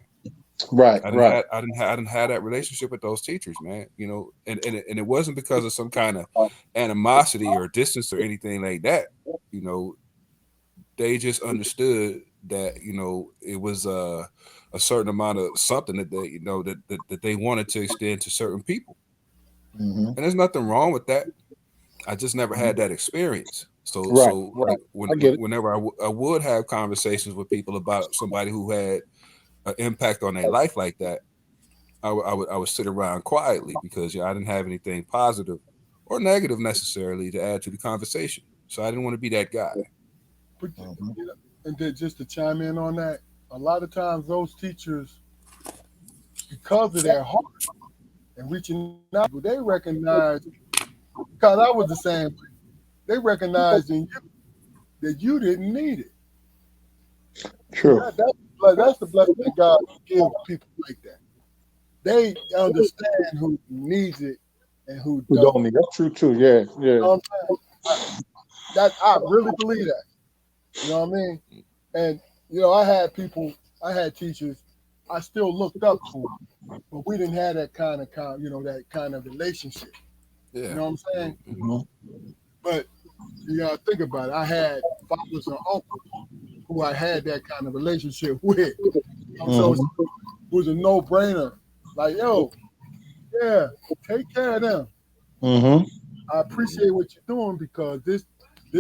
Right. Right. I didn't have that relationship with those teachers, man. And it wasn't because of some kind of animosity or distance or anything like that. You know, they just understood that it was a certain amount of something that they that they wanted to extend to certain people, Hmm. and there's nothing wrong with that. I just never had that experience. So Right. so Right. I get it. whenever I would have conversations with people about somebody who had an impact on their life like that, I would sit around quietly because I didn't have anything positive or negative necessarily to add to the conversation. So I didn't want to be that guy. But, Hmm. and then just to chime in on that, a lot of times those teachers because of their heart and reaching out, they recognize, because I was the same, they recognized in you that you didn't need it. True. That's the blessing that God gives people like that. They understand who needs it and who We don't. don't need. That's true too. Yeah, You yeah. know what I'm saying? I really believe that. You know what I mean? And I had teachers, I still looked up to them, but we didn't have that kind of that kind of relationship. You Yeah. know what I'm saying? Mm-hmm. But you gotta think about it. I had fathers and uncles who I had that kind of relationship with. So it Mm-hmm. was a no brainer. Like, yo, yeah, take care of them. Mm-hmm. I appreciate what you're doing because this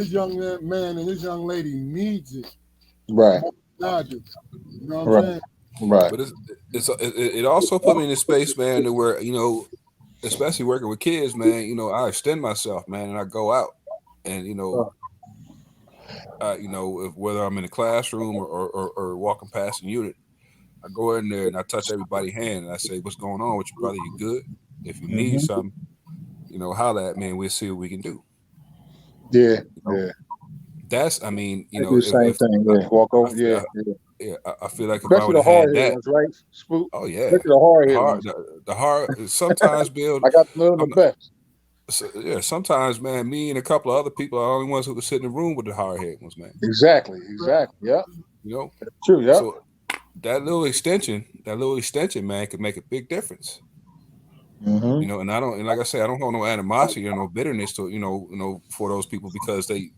young man and this young lady needs it Right. more than I do. You know what I'm Right. saying? Right. But it also put me in a space, man, to where especially working with kids, man. I extend myself, man, and I go out, and if, whether I'm in a classroom or walking past a unit, I go in there and I touch everybody's hand and I say, "What's going on with you, brother? You good? If you need Mm-hmm. something, holla at me, and we'll see what we can do." Yeah. You know, Yeah. that's, I mean, I do the same if thing. Yeah. Walk I over. feel, Yeah. Yeah. yeah, I feel like if I Especially would the have had hard hit that, ones, right? Spook. oh yeah, Especially the hard the hit hard, ones. the hard. Sometimes, Bill, I got to know the best. yeah, sometimes, man, me and a couple of other people are the only ones who could sit in the room with the hard head ones, man. Exactly. Exactly. Yep. You know, True. Yep. so that little extension, man, could make a big difference. Mm-hmm. And and like I say, I don't hold no animosity or no bitterness to for those people because they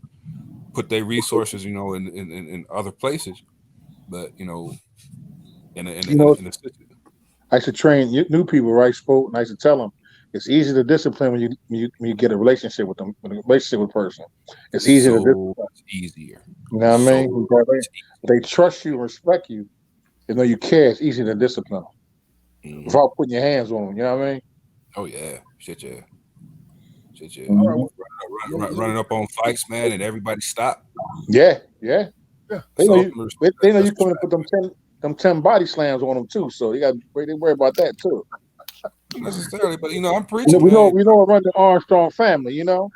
put their resources, in other places. But You know, in a I used to train new people, right? Spoke, and I used to tell them it's easy to discipline when you get a relationship with them, with a relationship with a person. It's easy to so discipline. much easier, You know what I so mean? Because much they trust you, respect you, they know you care. It's easy to discipline them easier. without putting your hands on them. You know what I mean? Oh yeah, shit yeah, shit yeah. All right, Mm-hmm. well, Running up on fights, man, and everybody stop. Yeah, yeah. yeah. They That's know all. you. They know That's you coming to put them 10 body slams on them too. So they worry about that too. not necessarily, but I'm You know, preaching, man. we know run the Armstrong family. You know.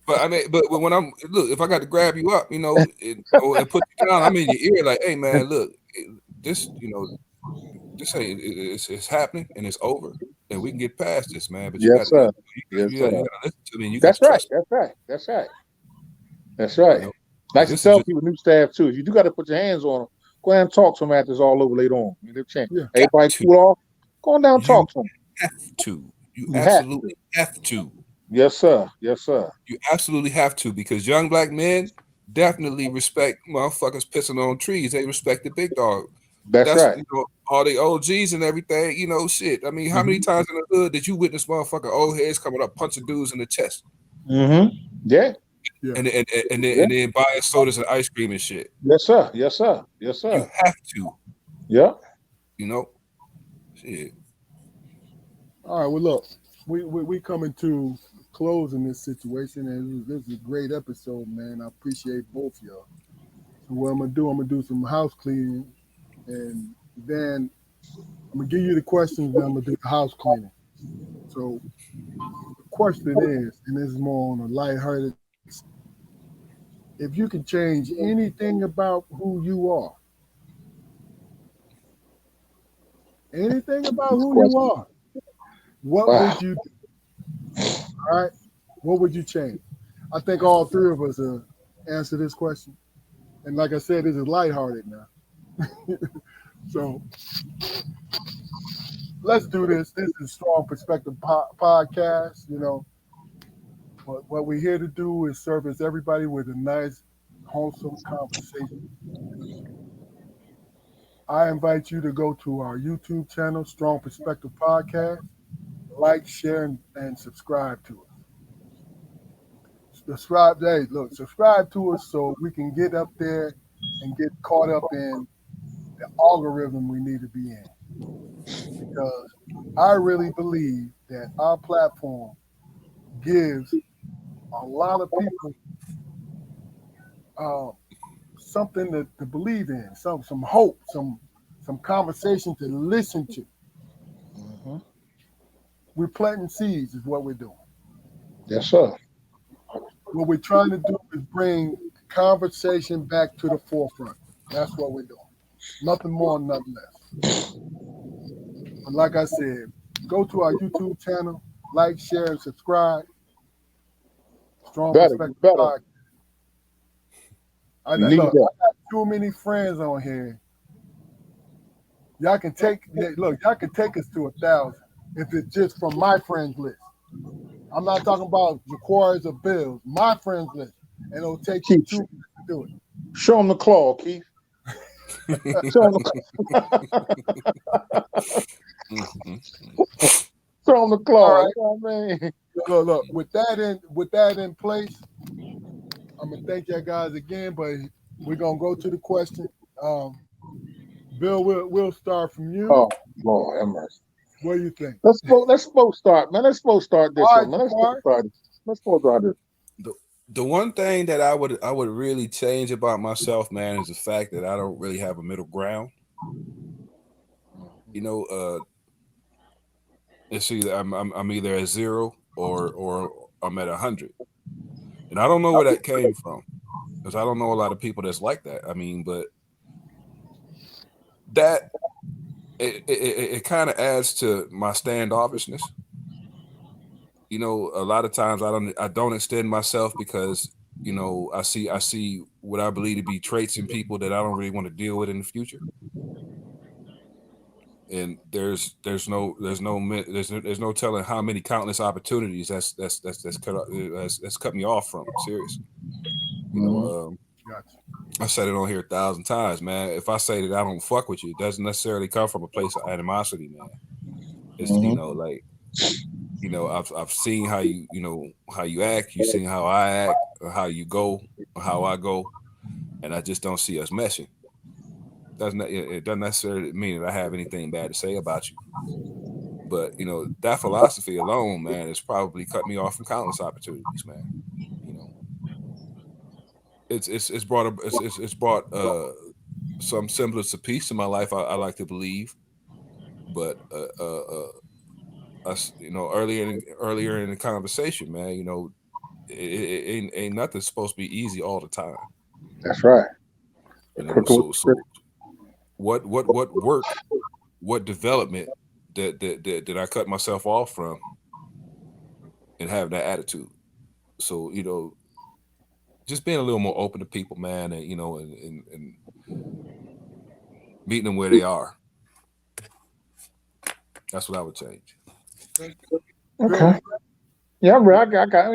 But I mean, but when I'm look, if I got to grab you up, and put you down, I'm in your ear, like, hey, man, look, this, this ain't it's happening and it's over, and we can get past this, man. But you Yes, got sir. Yes, you sir. got to listen to me, and you got That's to right. trust That's right. That's right. That's me, right. I like to this is tell just people, new staff too, if you do got to put your hands on them, go ahead and talk to them after it's all over later on. They've changed. Yeah. Everybody to cool off. Go on down and you talk to them. have to, you You have to. absolutely have to, Yes, sir. Yes, sir. you absolutely have to, because young black men definitely respect motherfuckers pissing on trees. They respect the big dog. That's That's right. all the OGs and everything. Shit. I mean, how many Mm-hmm. times in the hood did you witness motherfucking old heads coming up punching dudes in the chest Mm-hmm. Yeah. Yeah. Yeah. and then buying sodas and ice cream and shit? Yes, sir. Yes, sir. Yes, You sir. have to, Yeah. you know, shit. All right. Well, look, we coming to close in this situation, and this is a great episode, man. I appreciate both of y'all. So what I'm gonna do some house cleaning, and then I'm gonna give you the questions, then I'm gonna do the house cleaning. So the question is, and this is more on a lighthearted, if you could change anything about who you are, anything about Good who you question. are, what Wow. would you do? All right, what would you change? I think all three of us answer this question. And like I said, this is lighthearted now. So let's do this. This is Strong Perspective Podcast. What we're here to do is service everybody with a nice, wholesome conversation. I invite you to go to our YouTube channel, Strong Perspective Podcast, like, share, and subscribe to us. Subscribe to us so we can get up there and get caught up in the algorithm we need to be in. Because I really believe that our platform gives a lot of people uh, something to believe in, some hope, some conversation to listen to. We're planting seeds, is what we're doing. Yes, sir. What we're trying to do is bring conversation back to the forefront. That's what we're doing. Nothing more, nothing less. But like I said, go to our YouTube channel, like, share, and subscribe. Strong Better, you Perspective better. Podcast. You need Look, that. I got too many friends on here. Y'all can take us to 1,000 if it's just from my friends list. I'm not talking about Jaquari's or Bill's, my friends list. And it'll take you Keith, 2 minutes to do it. show them the claw, Keith. Show them the All claw. right. You know what I mean? Look. With that in place, I'm gonna thank you guys again, but we're gonna go to the question. Bill, we'll start from you. Oh, Lord have mercy. What do you think? Let's both start, man. Let's both start this All right, one, man. Let's both Jafar. start. Let's both start this. The one thing that I would really change about myself, man, is the fact that I don't really have a middle ground. You know, it's either I'm either at 0 or I'm at 100, and I don't know where that came from because I don't know a lot of people that's like that. I mean, but that it kind of adds to my standoffishness. You know, a lot of times I don't extend myself because I see what I believe to be traits in people that I don't really want to deal with in the future. And there's no telling how many countless opportunities that's cut me off from. Seriously, Gotcha. I said it on here 1,000 times, man. If I say that I don't fuck with you, it doesn't necessarily come from a place of animosity, man. It's I've seen how how you act, you've seen how I act, or how you go, or how I go, and I just don't see us meshing. It doesn't necessarily mean that I have anything bad to say about you. But that philosophy alone, man, has probably cut me off from countless opportunities, man. It's brought some semblance of peace to my life. I like to believe, but us, earlier in the conversation, man, ain't nothing supposed to be easy all the time. That's right. So what work, what development that I cut myself off from and having that attitude. So just being a little more open to people, man, and and meeting them where they are. That's what I would change. Okay. Yeah, I'm ready. I got. I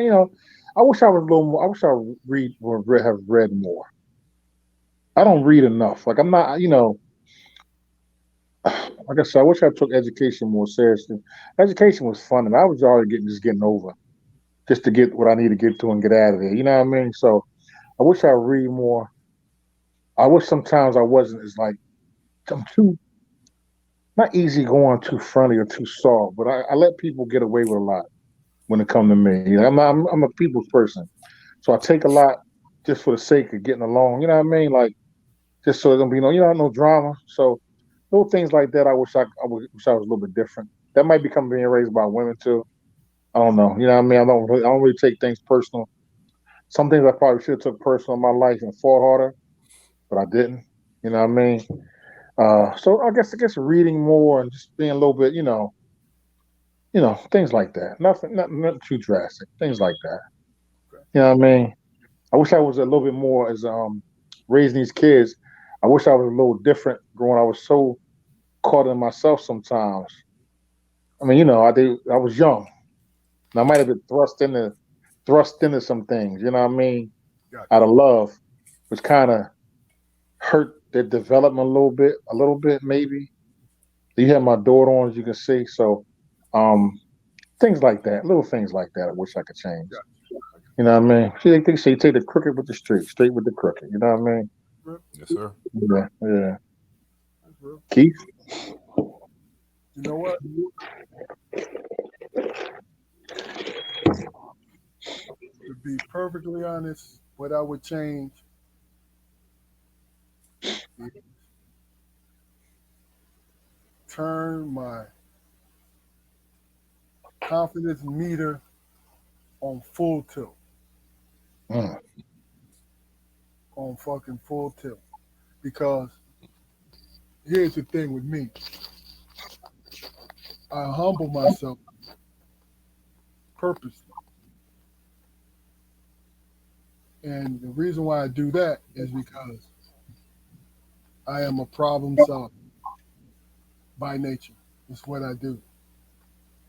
wish I was a little more. I wish I would have read more. I don't read enough. Like I'm not. Like I said, I wish I took education more seriously. Education was fun, and I was already getting over just to get what I need to get to and get out of there. You know what I mean? So I wish I read more. I wish sometimes I wasn't as like I'm too not easy going, too friendly or too soft, but I let people get away with a lot when it comes to me. I'm a people's person, so I take a lot just for the sake of getting along. You know what I mean? Like just so there don't be no drama. So little things like that. Wish I was a little bit different. That might become being raised by women too. I don't know. You know what I mean? I don't really take things personal. Some things I probably should have took personal in my life and fought harder, but I didn't. You know what I mean? So I guess reading more and just being a little bit, things like that. Nothing too drastic. Things like that. You know what I mean? I wish I was a little bit more as raising these kids. I wish I was a little different growing. I was so caught in myself sometimes. I mean, I was young, and I might have been thrust into some things. You know what I mean? Gotcha. Out of love, which kind of hurt their development a little bit maybe. You have my daughter on, as you can see. So, um, things like that, little things like that. I wish I could change. Gotcha. You know what I mean? They say take the crooked with the straight with the crooked. You know what I mean? Yes, sir. Yeah, yeah. That's real. Keith? You know what? To be perfectly honest, what I would change is turn my confidence meter on full tilt. On fucking full tilt. Because here's the thing with me. I humble myself purposely. And the reason why I do that is because I am a problem solver by nature. It's what I do.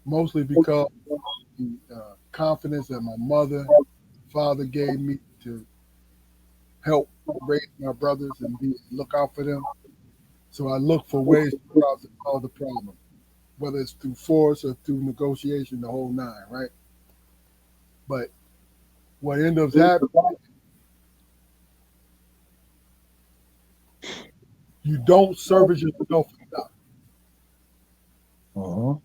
Mostly because of the confidence that my mother, father gave me to help raise my brothers and look out for them. So I look for ways to solve the problem, whether it's through force or through negotiation, the whole nine, right? But what ends up happening, you don't service yourself enough.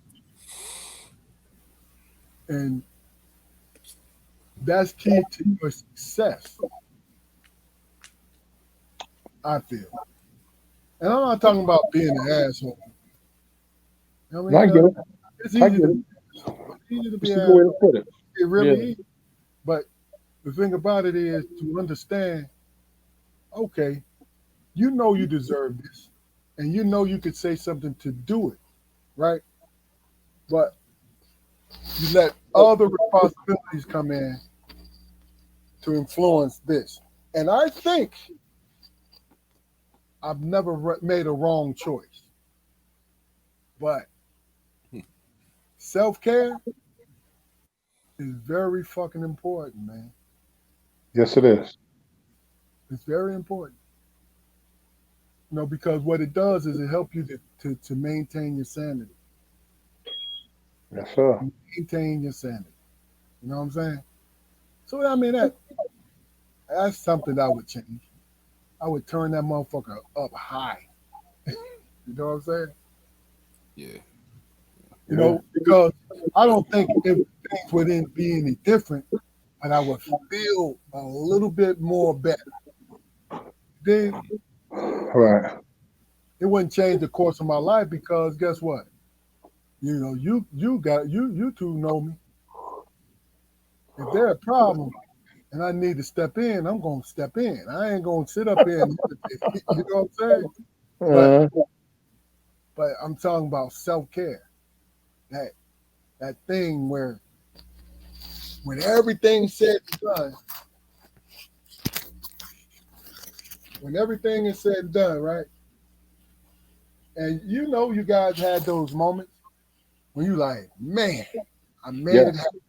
And that's key to your success, I feel. And I'm not talking about being an asshole. I mean, it's easy to be an asshole. It really is. But the thing about it is to understand, okay, you know you deserve this, and you know you could say something to do it, right? But you let other responsibilities come in to influence this. And I think I've never made a wrong choice. But self-care is very fucking important, man. Yes, it is. It's very important. You know, because what it does is it helps you to maintain your sanity. Yes, sir. Maintain your sanity. You know what I'm saying? So, I mean, that's something I would change. I would turn that motherfucker up high. You know what I'm saying? Yeah. You know, because I don't think things wouldn't be any different, but I would feel a little bit more better. Then, right, it wouldn't change the course of my life because guess what? You know, you two know me. If there's a problem and I need to step in, I'm gonna step in. I ain't gonna sit up here and you know what I'm saying? But I'm talking about self-care. That thing where when everything's said and done, when everything is said and done, right? And you know you guys had those moments when you like, man, I made it happen.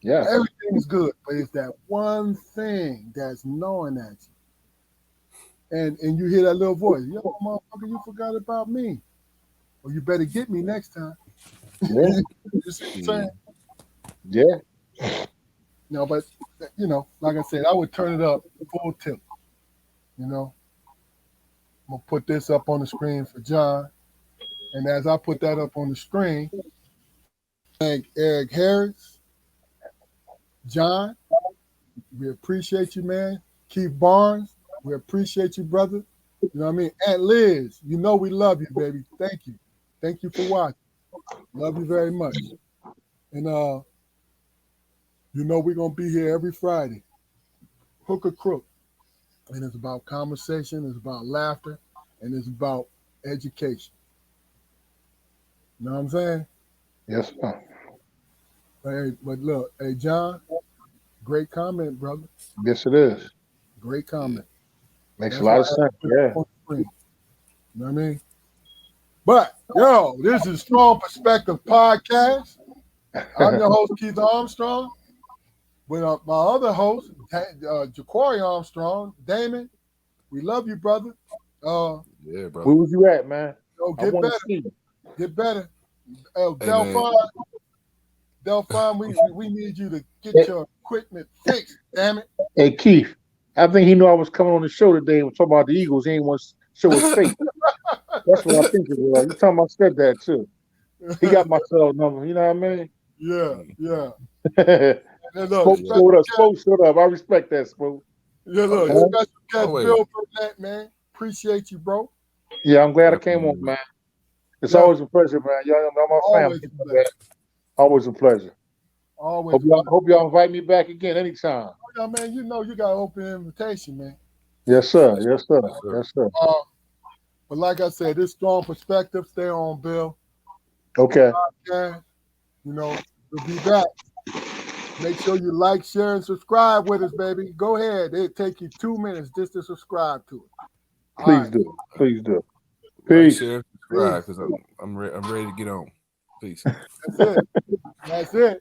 Yeah. Everything is good, but it's that one thing that's gnawing at you. And you hear that little voice, yo, motherfucker, you forgot about me. Well, you better get me next time. Yeah. You see what I'm saying? Yeah. No, but you know, like I said, I would turn it up full tilt. You know, I'm gonna put this up on the screen for John, and as I put that up on the screen, thank Eric Harris, John. We appreciate you, man. Keith Barnes, we appreciate you, brother. You know what I mean? Aunt Liz, you know we love you, baby. Thank you. Thank you for watching. Love you very much. And you know we're gonna be here every Friday. Hook or crook. And it's about conversation, it's about laughter, and it's about education. You know what I'm saying? Yes, sir. But look, hey John, great comment, brother. Yes, it is. Great comment. Makes a lot of sense. Yeah. You know what I mean? But yo, this is Strong Perspective Podcast. I'm your host, Keith Armstrong. With my other host, Jaquari Armstrong, Damon. We love you, brother. Yeah, brother. Where was you at, man? Get better. Get better. Delfawn, we need you to get your equipment fixed, damn it. Hey, Keith, I think he knew I was coming on the show today and talking about the Eagles. He ain't want to show his face. That's what I think it was. You talking about said that too. He got my cell number. You know what I mean? Yeah. Spoke showed up. I respect that, Spoke. Yeah, look, special guest Bill Burnett, man. Appreciate you, bro. Yeah, I'm glad I came on, man. It's always a pleasure, man. Y'all know my family. Always a pleasure. Always. Hope y'all invite me back again anytime. Yeah, man, you know you got an open invitation, man. Yes, sir. Yes, sir. Yes, sir. Yes, sir. But like I said, this strong perspective. Stay on, Bill. Okay. Yeah, you know, we'll be back. Make sure you like, share, and subscribe with us, baby. Go ahead. It'll take you 2 minutes just to subscribe to it. All Please right. do. Please do. Like, Peace. share, subscribe, because I'm ready to get on. Peace. That's it. That's it.